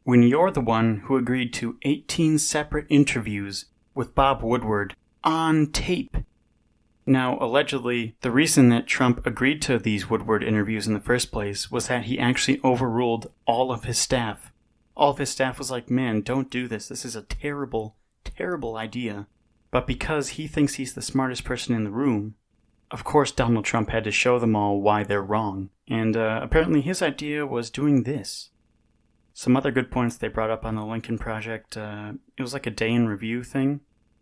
when you're the one who agreed to 18 separate interviews with Bob Woodward on tape. Now, allegedly, the reason that Trump agreed to these Woodward interviews in the first place was that he actually overruled all of his staff. All of his staff was like, man, don't do this. This is a terrible, terrible idea. But because he thinks he's the smartest person in the room, of course Donald Trump had to show them all why they're wrong. And apparently his idea was doing this. Some other good points they brought up on the Lincoln Project, it was like a day in review thing.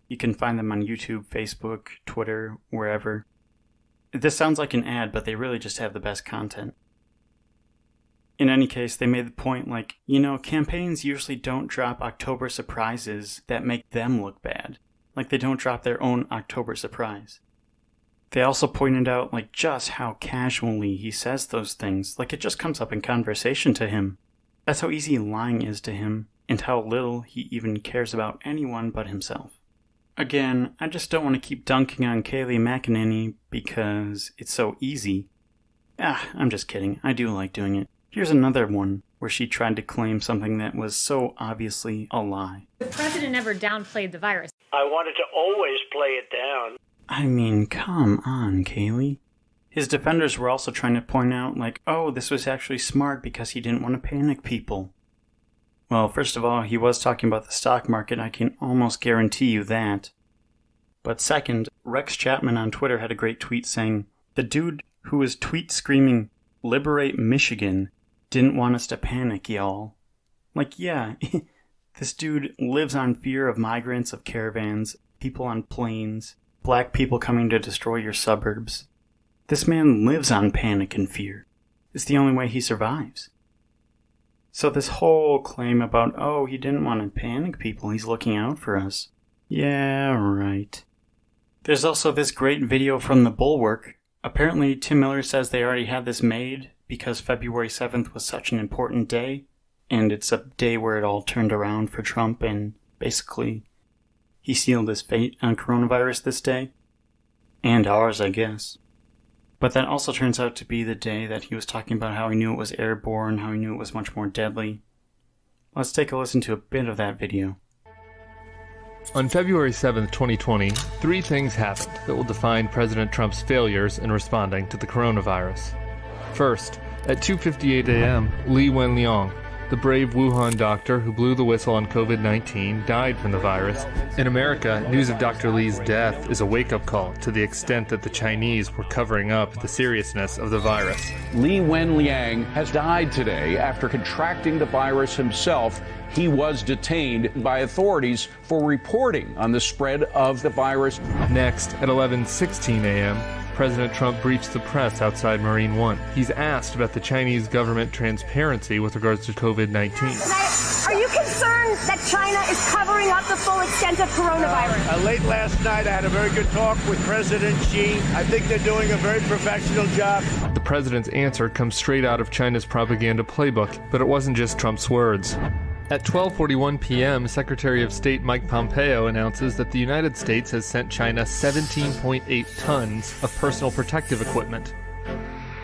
You can find them on YouTube, Facebook, Twitter, wherever. This sounds like an ad, but they really just have the best content. In any case, they made the point like, campaigns usually don't drop October surprises that make them look bad. Like they don't drop their own October surprise. They also pointed out just how casually he says those things, like it just comes up in conversation to him. That's how easy lying is to him, and how little he even cares about anyone but himself. Again, I just don't want to keep dunking on Kayleigh McEnany because it's so easy. I'm just kidding. I do like doing it. Here's another one where she tried to claim something that was so obviously a lie. The president never downplayed the virus. I wanted to always play it down. I mean, come on, Kayleigh. His defenders were also trying to point out, this was actually smart because he didn't want to panic people. Well, first of all, he was talking about the stock market, I can almost guarantee you that. But second, Rex Chapman on Twitter had a great tweet saying, the dude who was tweet screaming, "Liberate Michigan," didn't want us to panic, y'all. Yeah, this dude lives on fear of migrants, of caravans, people on planes, black people coming to destroy your suburbs. This man lives on panic and fear. It's the only way he survives. So this whole claim about, he didn't want to panic people, he's looking out for us. Yeah, right. There's also this great video from the Bulwark. Apparently Tim Miller says they already had this made because February 7th was such an important day, and it's a day where it all turned around for Trump, and basically he sealed his fate on coronavirus this day. And ours, I guess. But that also turns out to be the day that he was talking about how he knew it was airborne, how he knew it was much more deadly. Let's take a listen to a bit of that video. On February 7th, 2020, 3 things happened that will define President Trump's failures in responding to the coronavirus. First, at 2:58 a.m., Li Wenliang, The brave Wuhan doctor who blew the whistle on COVID-19 died from the virus. In America, news of Dr. Li's death is a wake-up call to the extent that the Chinese were covering up the seriousness of the virus. Li Wenliang has died today after contracting the virus himself. He was detained by authorities for reporting on the spread of the virus. Next, at 11:16 a.m., President Trump briefs the press outside Marine One. He's asked about the Chinese government transparency with regards to COVID-19. Are you concerned that China is covering up the full extent of coronavirus? Late last night, I had a very good talk with President Xi. I think they're doing a very professional job. The president's answer comes straight out of China's propaganda playbook, but it wasn't just Trump's words. At 12:41 p.m., Secretary of State Mike Pompeo announces that the United States has sent China 17.8 tons of personal protective equipment.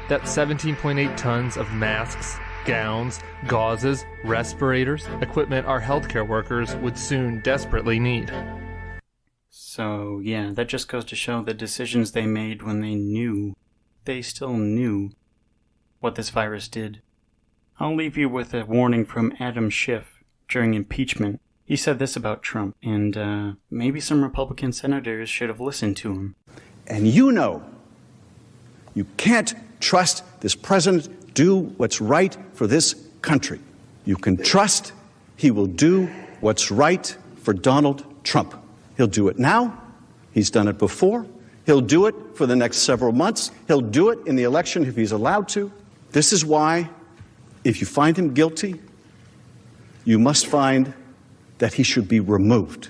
That's 17.8 tons of masks, gowns, gauzes, respirators, equipment our healthcare workers would soon desperately need. So, yeah, that just goes to show the decisions they made when they still knew what this virus did. I'll leave you with a warning from Adam Schiff during impeachment. He said this about Trump, and maybe some Republican senators should have listened to him. And you can't trust this president do what's right for this country. You can trust he will do what's right for Donald Trump. He'll do it now. He's done it before. He'll do it for the next several months. He'll do it in the election if he's allowed to. This is why, if you find him guilty, you must find that he should be removed.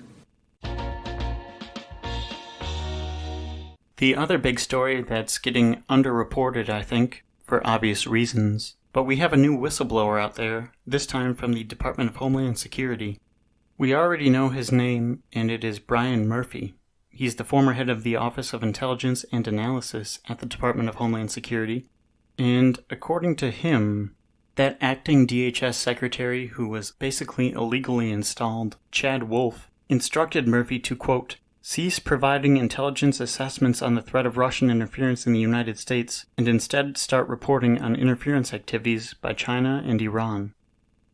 The other big story that's getting underreported, I think, for obvious reasons, but we have a new whistleblower out there, this time from the Department of Homeland Security. We already know his name, and it is Brian Murphy. He's the former head of the Office of Intelligence and Analysis at the Department of Homeland Security, and according to him, that acting DHS secretary who was basically illegally installed, Chad Wolf, instructed Murphy to, quote, cease providing intelligence assessments on the threat of Russian interference in the United States and instead start reporting on interference activities by China and Iran.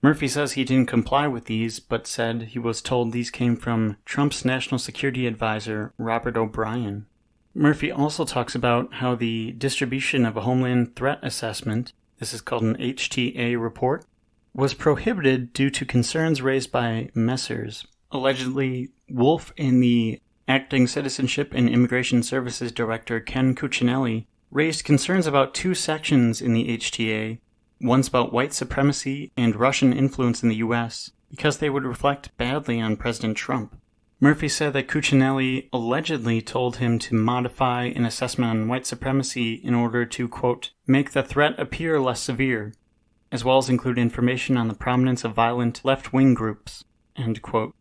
Murphy says he didn't comply with these, but said he was told these came from Trump's National Security Advisor, Robert O'Brien. Murphy also talks about how the distribution of a Homeland Threat Assessment, this is called an HTA report, was prohibited due to concerns raised by Messrs. Allegedly, Wolf and the Acting Citizenship and Immigration Services Director Ken Cuccinelli raised concerns about two sections in the HTA, one's about white supremacy and Russian influence in the U.S., because they would reflect badly on President Trump. Murphy said that Cuccinelli allegedly told him to modify an assessment on white supremacy in order to, quote, make the threat appear less severe, as well as include information on the prominence of violent left-wing groups, end quote.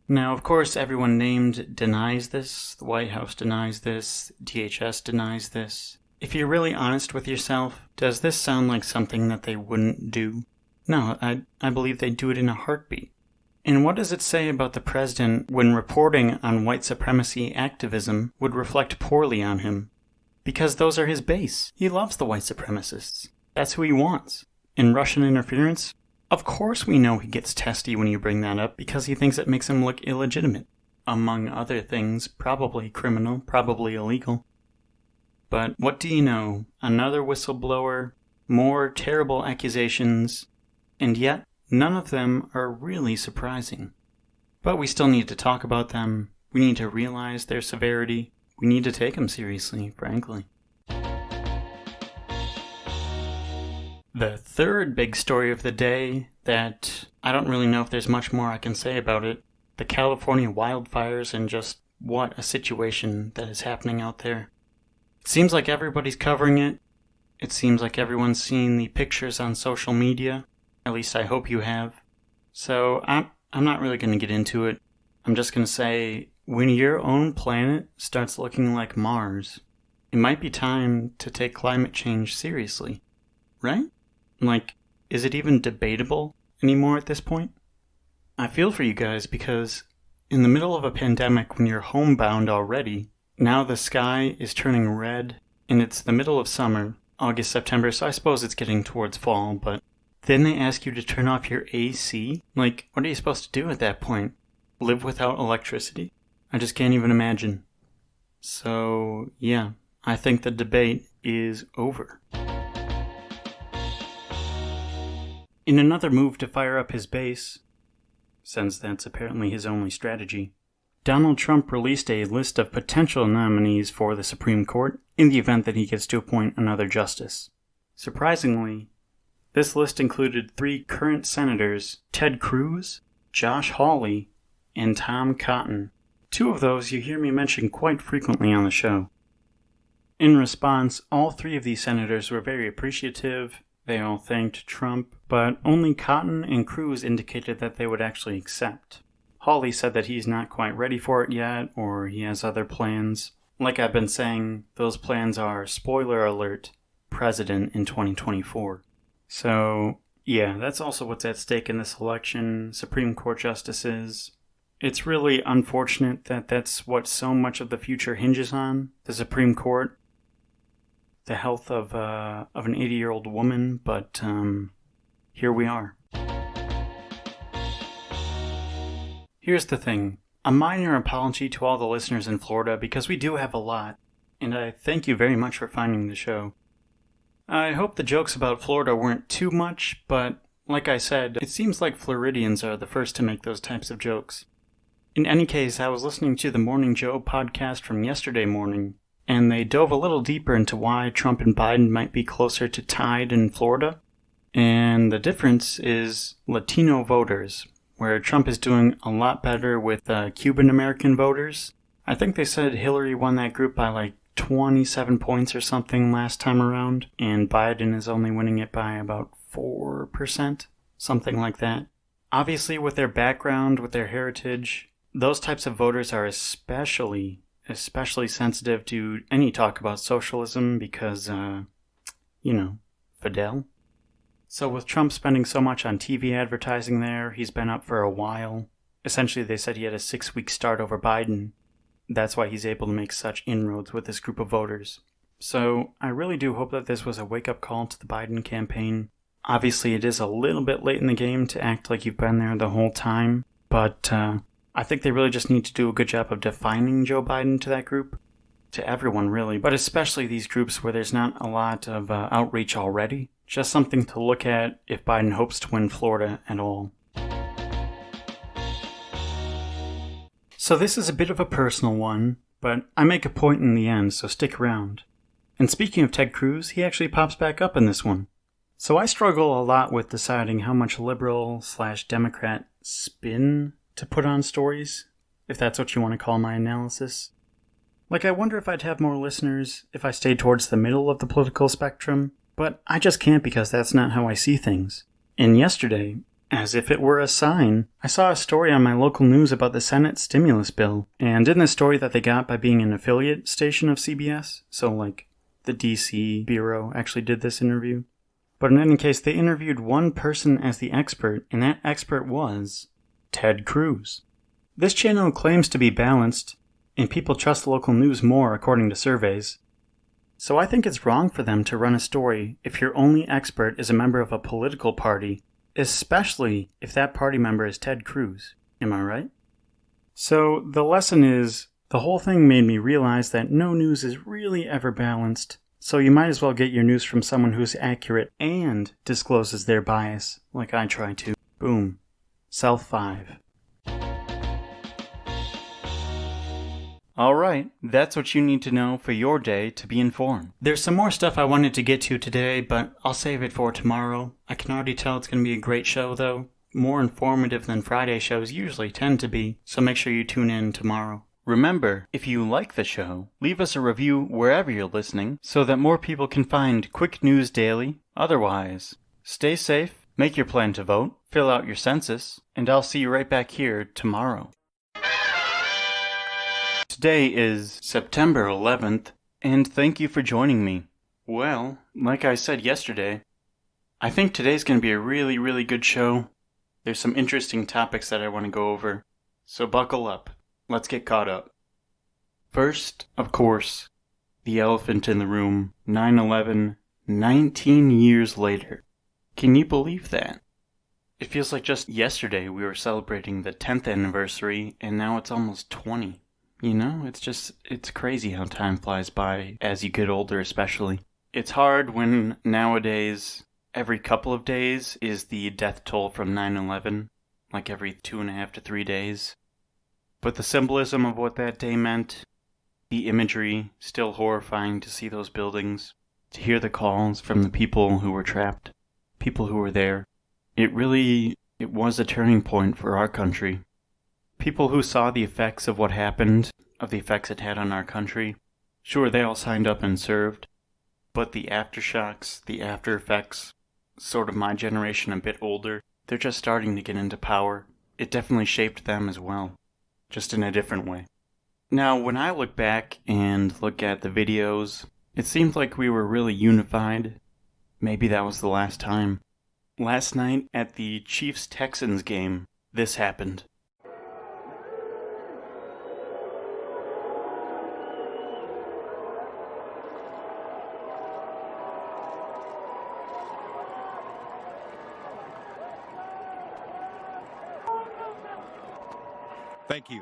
Now, of course, everyone named denies this. The White House denies this. DHS denies this. If you're really honest with yourself, does this sound like something that they wouldn't do? No, I believe they'd do it in a heartbeat. And what does it say about the president when reporting on white supremacy activism would reflect poorly on him? Because those are his base. He loves the white supremacists. That's who he wants. And Russian interference? Of course we know he gets testy when you bring that up because he thinks it makes him look illegitimate. Among other things, probably criminal, probably illegal. But what do you know? Another whistleblower, more terrible accusations, and yet none of them are really surprising. But we still need to talk about them. We need to realize their severity. We need to take them seriously, frankly. The third big story of the day that I don't really know if there's much more I can say about it, the California wildfires and just what a situation that is happening out there. It seems like everybody's covering it. It seems like everyone's seen the pictures on social media. At least I hope you have. So I'm not really going to get into it. I'm just going to say, when your own planet starts looking like Mars, it might be time to take climate change seriously. Right? Like, is it even debatable anymore at this point? I feel for you guys because in the middle of a pandemic when you're homebound already, now the sky is turning red and it's the middle of summer, August, September, so I suppose it's getting towards fall, but Then they ask you to turn off your AC? Like, what are you supposed to do at that point? Live without electricity? I just can't even imagine. So, yeah, I think the debate is over. In another move to fire up his base, since that's apparently his only strategy, Donald Trump released a list of potential nominees for the Supreme Court in the event that he gets to appoint another justice. Surprisingly, this list included 3 current senators, Ted Cruz, Josh Hawley, and Tom Cotton. 2 of those you hear me mention quite frequently on the show. In response, all 3 of these senators were very appreciative. They all thanked Trump, but only Cotton and Cruz indicated that they would actually accept. Hawley said that he's not quite ready for it yet, or he has other plans. Like I've been saying, those plans are, spoiler alert, president in 2024. So, yeah, that's also what's at stake in this election, Supreme Court justices. It's really unfortunate that that's what so much of the future hinges on, the Supreme Court. The health of an 80-year-old woman, but here we are. Here's the thing. A minor apology to all the listeners in Florida, because we do have a lot, and I thank you very much for finding the show. I hope the jokes about Florida weren't too much, but like I said, it seems like Floridians are the first to make those types of jokes. In any case, I was listening to the Morning Joe podcast from yesterday morning, and they dove a little deeper into why Trump and Biden might be closer to tied in Florida. And the difference is Latino voters, where Trump is doing a lot better with Cuban-American voters. I think they said Hillary won that group by like 27 points or something last time around, and Biden is only winning it by about 4%, something like that. Obviously, with their background, with their heritage, those types of voters are especially sensitive to any talk about socialism because, Fidel. So with Trump spending so much on TV advertising there, he's been up for a while. Essentially, they said he had a 6-week start over Biden. That's why he's able to make such inroads with this group of voters. So I really do hope that this was a wake-up call to the Biden campaign. Obviously, it is a little bit late in the game to act like you've been there the whole time, but I think they really just need to do a good job of defining Joe Biden to that group. To everyone, really, but especially these groups where there's not a lot of outreach already. Just something to look at if Biden hopes to win Florida at all. So this is a bit of a personal one, but I make a point in the end, so stick around. And speaking of Ted Cruz, he actually pops back up in this one. So I struggle a lot with deciding how much liberal/Democrat spin to put on stories, if that's what you want to call my analysis. Like, I wonder if I'd have more listeners if I stayed towards the middle of the political spectrum, but I just can't because that's not how I see things. And yesterday, as if it were a sign, I saw a story on my local news about the Senate stimulus bill, and in the story that they got by being an affiliate station of CBS, so like the DC bureau actually did this interview. But in any case, they interviewed one person as the expert, and that expert was Ted Cruz. This channel claims to be balanced, and people trust the local news more according to surveys. So I think it's wrong for them to run a story if your only expert is a member of a political party, especially if that party member is Ted Cruz. Am I right? So the lesson is, the whole thing made me realize that no news is really ever balanced, so you might as well get your news from someone who's accurate and discloses their bias, like I try to. Boom. Self 5. Alright, that's what you need to know for your day to be informed. There's some more stuff I wanted to get to today, but I'll save it for tomorrow. I can already tell it's going to be a great show, though. More informative than Friday shows usually tend to be, so make sure you tune in tomorrow. Remember, if you like the show, leave us a review wherever you're listening so that more people can find Quick News Daily. Otherwise, stay safe, make your plan to vote, fill out your census, and I'll see you right back here tomorrow. Today is September 11th, and thank you for joining me. Well, like I said yesterday, I think today's going to be a really, really good show. There's some interesting topics that I want to go over, so buckle up. Let's get caught up. First, of course, the elephant in the room, 9/11, 19 years later. Can you believe that? It feels like just yesterday we were celebrating the 10th anniversary, and now it's almost 20. You know, it's crazy how time flies by as you get older, especially. It's hard when nowadays every couple of days is the death toll from 9/11, like every 2.5 to 3 days. But the symbolism of what that day meant, the imagery, still horrifying to see those buildings, to hear the calls from the people who were trapped, people who were there. It was a turning point for our country. People who saw the effects of what happened, of the effects it had on our country, sure, they all signed up and served, but the aftershocks, the after effects, sort of my generation, a bit older, they're just starting to get into power. It definitely shaped them as well, just in a different way. Now, when I look back and look at the videos, it seems like we were really unified. Maybe that was the last time. Last night at the Chiefs-Texans game, this happened. Thank you.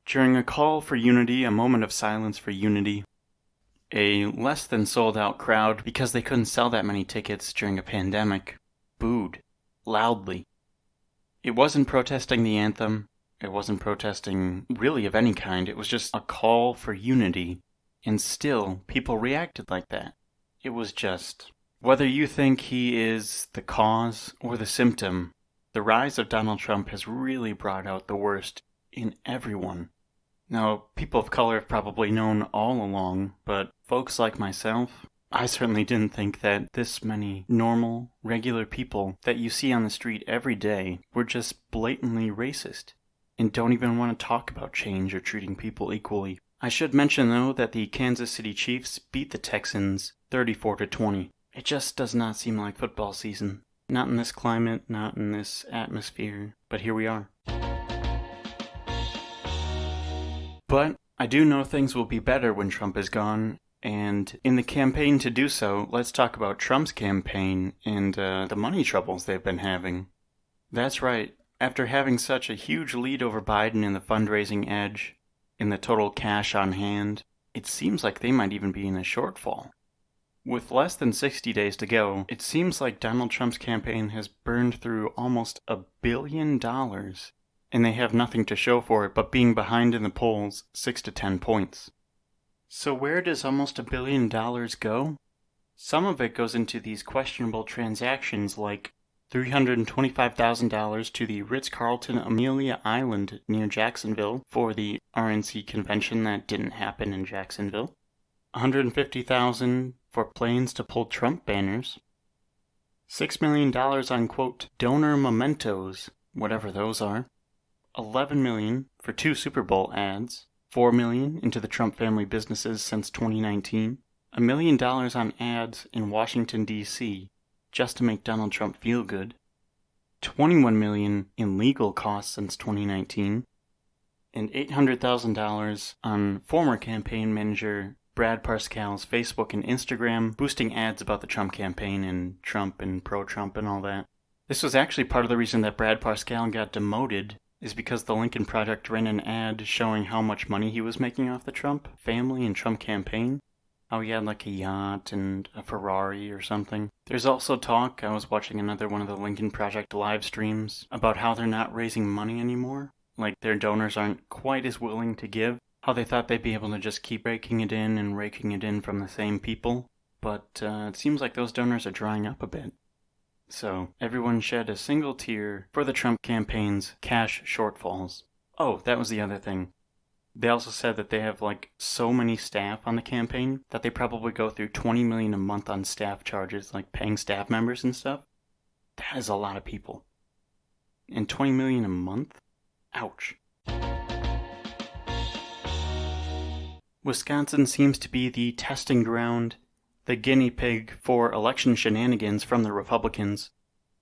During a call for unity, a moment of silence for unity, a less than sold out crowd, because they couldn't sell that many tickets during a pandemic, booed loudly. It wasn't protesting the anthem. It wasn't protesting really of any kind. It was just a call for unity. And still, people reacted like that. It was just, whether you think he is the cause or the symptom, the rise of Donald Trump has really brought out the worst in everyone. Now, people of color have probably known all along, but folks like myself, I certainly didn't think that this many normal, regular people that you see on the street every day were just blatantly racist and don't even want to talk about change or treating people equally. I should mention, though, that the Kansas City Chiefs beat the Texans 34-20. It just does not seem like football season. Not in this climate, not in this atmosphere, but here we are. But I do know things will be better when Trump is gone, and in the campaign to do so, let's talk about Trump's campaign and the money troubles they've been having. That's right, after having such a huge lead over Biden in the fundraising edge, in the total cash on hand, it seems like they might even be in a shortfall. With less than 60 days to go, it seems like Donald Trump's campaign has burned through almost $1 billion, and they have nothing to show for it but being behind in the polls 6 to 10 points. So where does almost $1 billion go? Some of it goes into these questionable transactions like $325,000 to the Ritz-Carlton Amelia Island near Jacksonville for the RNC convention that didn't happen in Jacksonville, $150,000 for planes to pull Trump banners, $6 million on, quote, donor mementos, whatever those are, $11 million for 2 Super Bowl ads, $4 million into the Trump family businesses since 2019, $1 million on ads in Washington, D.C., just to make Donald Trump feel good, $21 million in legal costs since 2019, and $800,000 on former campaign manager Brad Parscale's Facebook and Instagram boosting ads about the Trump campaign and Trump and pro-Trump and all that. This was actually part of the reason that Brad Parscale got demoted, is because the Lincoln Project ran an ad showing how much money he was making off the Trump family and Trump campaign. How he had like a yacht and a Ferrari or something. There's also talk, I was watching another one of the Lincoln Project live streams, about how they're not raising money anymore. Like their donors aren't quite as willing to give. How they thought they'd be able to just keep raking it in from the same people. But it seems like those donors are drying up a bit. So everyone shed a single tear for the Trump campaign's cash shortfalls. Oh, that was the other thing. They also said that they have like so many staff on the campaign that they probably go through $20 million a month on staff charges, like paying staff members and stuff. That is a lot of people. And $20 million a month? Ouch. Wisconsin seems to be the testing ground, the guinea pig for election shenanigans from the Republicans.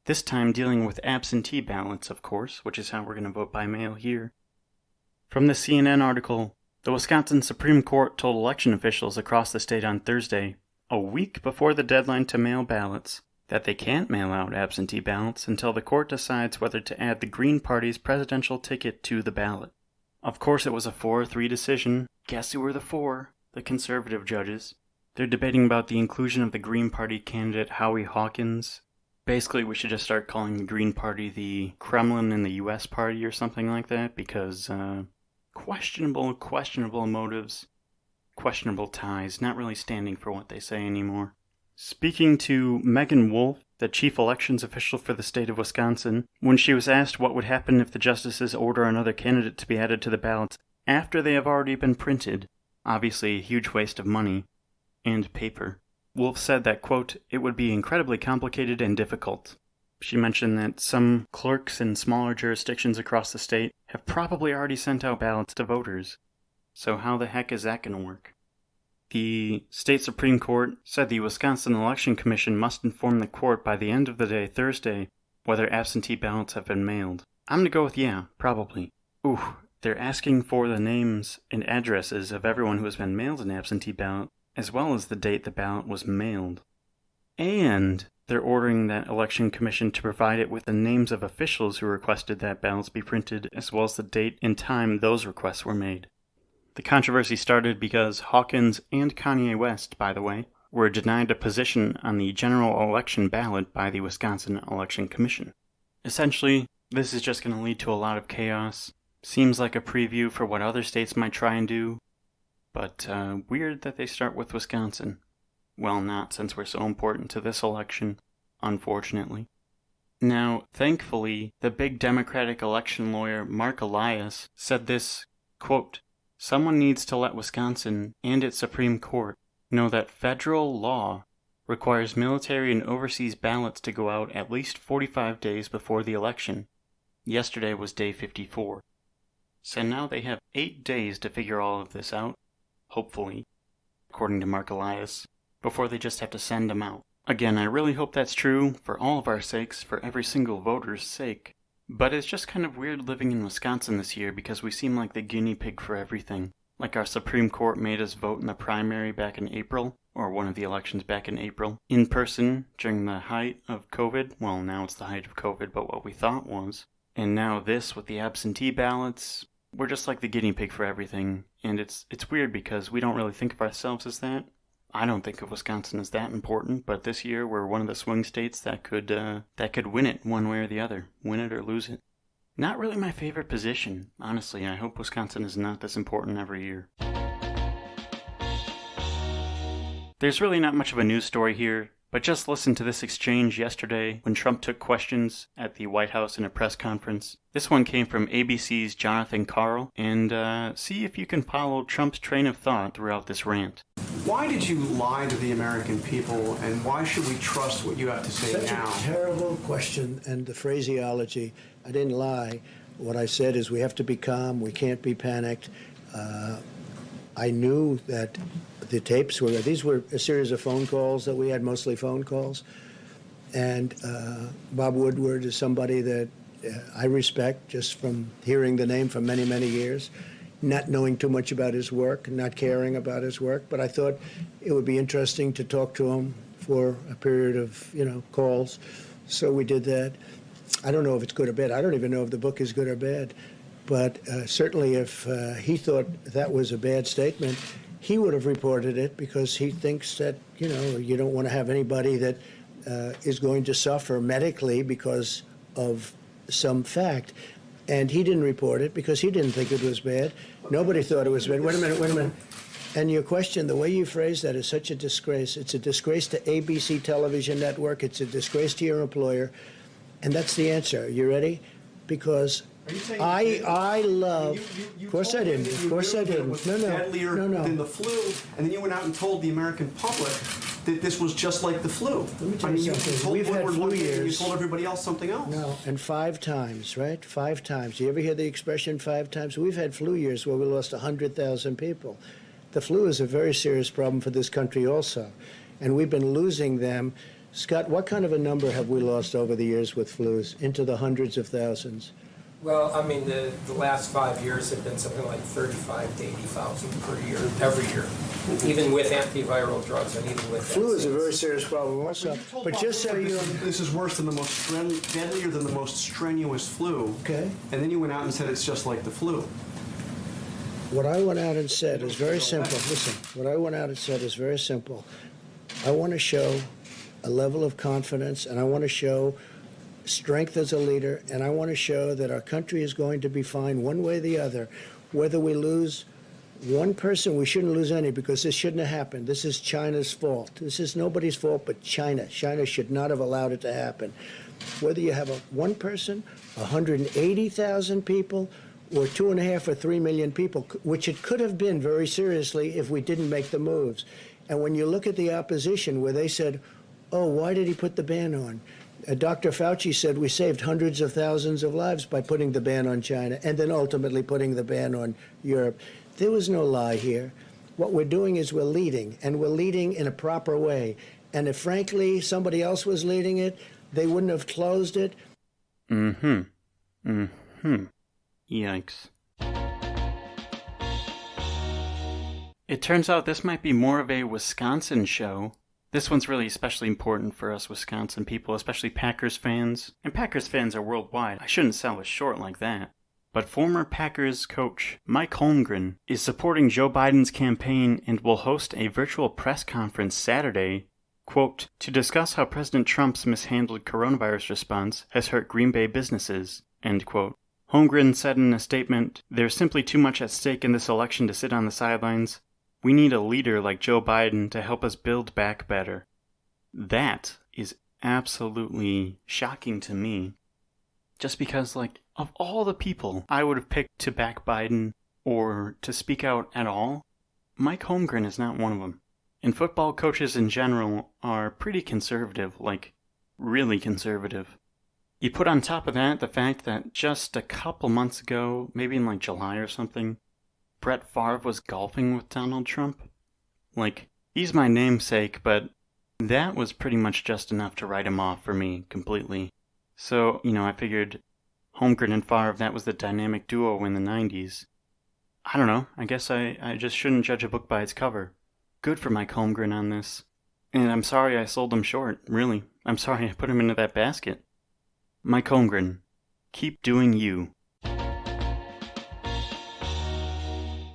This time dealing with absentee ballots, of course, which is how we're going to vote by mail here. From the CNN article, the Wisconsin Supreme Court told election officials across the state on Thursday, a week before the deadline to mail ballots, that they can't mail out absentee ballots until the court decides whether to add the Green Party's presidential ticket to the ballot. Of course, it was a 4-3 decision. Guess who were the four? The conservative judges. They're debating about the inclusion of the Green Party candidate Howie Hawkins. Basically, we should just start calling the Green Party the Kremlin in the U.S. Party or something like that, because questionable motives, questionable ties, not really standing for what they say anymore. Speaking to Megan Wolf, the chief elections official for the state of Wisconsin, when she was asked what would happen if the justices order another candidate to be added to the ballots after they have already been printed, obviously a huge waste of money and paper, Wolf said that, quote, it would be incredibly complicated and difficult. She mentioned that some clerks in smaller jurisdictions across the state have probably already sent out ballots to voters. So how the heck is that going to work? The state Supreme Court said the Wisconsin Election Commission must inform the court by the end of the day Thursday whether absentee ballots have been mailed. I'm going to go with yeah, probably. Ooh, they're asking for the names and addresses of everyone who has been mailed an absentee ballot, as well as the date the ballot was mailed. And they're ordering that election commission to provide it with the names of officials who requested that ballots be printed, as well as the date and time those requests were made. The controversy started because Hawkins and Kanye West, by the way, were denied a position on the general election ballot by the Wisconsin Election Commission. Essentially, this is just going to lead to a lot of chaos. Seems like a preview for what other states might try and do, but weird that they start with Wisconsin. Well, not since we're so important to this election, unfortunately. Now, thankfully, the big Democratic election lawyer Mark Elias said this, quote, someone needs to let Wisconsin and its Supreme Court know that federal law requires military and overseas ballots to go out at least 45 days before the election. Yesterday was day 54. So now they have 8 days to figure all of this out, hopefully, according to Mark Elias, before they just have to send them out. Again, I really hope that's true, for all of our sakes, for every single voter's sake. But it's just kind of weird living in Wisconsin this year because we seem like the guinea pig for everything. Like our Supreme Court made us vote in the primary back in April, or one of the elections back in April, in person during the height of COVID. Well, now it's the height of COVID, but what we thought was. And now this with the absentee ballots. We're just like the guinea pig for everything. And it's weird because we don't really think of ourselves as that. I don't think of Wisconsin as that important, but this year we're one of the swing states that could win it one way or the other, win it or lose it. Not really my favorite position, honestly. I hope Wisconsin is not this important every year. There's really not much of a news story here, but just listen to this exchange yesterday when Trump took questions at the White House in a press conference. This one came from ABC's Jonathan Karl, and see if you can follow Trump's train of thought throughout this rant. Why did you lie to the American people, and why should we trust what you have to say now? Such a terrible question, and the phraseology. I didn't lie. What I said is we have to be calm, we can't be panicked. I knew that the tapes these were a series of phone calls that we had, mostly phone calls. And Bob Woodward is somebody that I respect just from hearing the name for many, many years. Not knowing too much about his work, not caring about his work, but I thought it would be interesting to talk to him for a period of, calls. So we did that. I don't know if it's good or bad. I don't even know if the book is good or bad. But certainly if he thought that was a bad statement, he would have reported it because he thinks that, you don't want to have anybody that is going to suffer medically because of some fact. And he didn't report it because he didn't think it was bad. Nobody thought it was bad. Wait a minute. And your question, the way you phrase that is such a disgrace. It's a disgrace to ABC television network. It's a disgrace to your employer. And that's the answer. You ready? Because I love. Of course I didn't. Of course I didn't. Was deadlier than the flu, and then you went out and told the American public that this was just like the flu. Let me tell you something. We've had flu years. You told everybody else something else. No, and 5 times, right? 5 times. You ever hear the expression 5 times? We've had flu years where we lost 100,000 people. The flu is a very serious problem for this country also, and we've been losing them. Scott, what kind of a number have we lost over the years with flus? Into the hundreds of thousands. Well, I mean, the last 5 years have been something like 35 to 80,000 per year, every year, even with antiviral drugs and even with Flu is a very serious problem also. But just so you know, this is worse than the most deadlier than the most strenuous flu. Okay. And then you went out and said it's just like the flu. What I went out and said is very simple. Listen, what I went out and said is very simple. I want to show a level of confidence, and I want to show strength as a leader, and I want to show that our country is going to be fine one way or the other. Whether we lose one person, we shouldn't lose any, because this shouldn't have happened. This is China's fault. This is nobody's fault but China. China should not have allowed it to happen. Whether you have one person, 180,000 people, or 2.5 or 3 million people, which it could have been very seriously if we didn't make the moves. And when you look at the opposition, where they said, oh, why did he put the ban on? Dr. Fauci said we saved hundreds of thousands of lives by putting the ban on China and then ultimately putting the ban on Europe. There was no lie here. What we're doing is we're leading, and we're leading in a proper way. And if, frankly, somebody else was leading it, they wouldn't have closed it. Yikes. It turns out this might be more of a Wisconsin show. This one's really especially important for us Wisconsin people, especially Packers fans. And Packers fans are worldwide. I shouldn't sell us short like that. But former Packers coach Mike Holmgren is supporting Joe Biden's campaign and will host a virtual press conference Saturday, quote, to discuss how President Trump's mishandled coronavirus response has hurt Green Bay businesses, end quote. Holmgren said in a statement, "There's simply too much at stake in this election to sit on the sidelines. We need a leader like Joe Biden to help us build back better." That is absolutely shocking to me. Just because, of all the people I would have picked to back Biden or to speak out at all, Mike Holmgren is not one of them. And football coaches in general are pretty conservative, really conservative. You put on top of that the fact that just a couple months ago, maybe in July or something, Brett Favre was golfing with Donald Trump. He's my namesake, but that was pretty much just enough to write him off for me completely. So, I figured Holmgren and Favre, that was the dynamic duo in the 90s. I don't know, I guess I just shouldn't judge a book by its cover. Good for Mike Holmgren on this. And I'm sorry I sold him short, really. I'm sorry I put him into that basket. Mike Holmgren, keep doing you.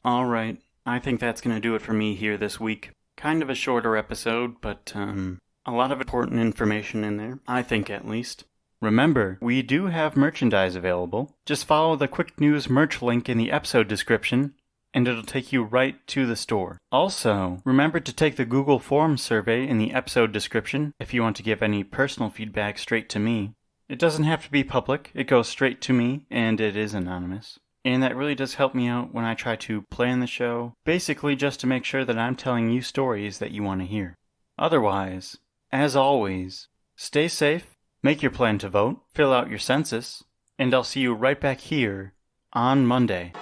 Alright, I think that's going to do it for me here this week. Kind of a shorter episode, but a lot of important information in there, I think at least. Remember, we do have merchandise available. Just follow the Quick News merch link in the episode description, and it'll take you right to the store. Also, remember to take the Google Forms survey in the episode description if you want to give any personal feedback straight to me. It doesn't have to be public, it goes straight to me, and it is anonymous. And that really does help me out when I try to plan the show, basically just to make sure that I'm telling you stories that you want to hear. Otherwise, as always, stay safe, make your plan to vote, fill out your census, and I'll see you right back here on Monday.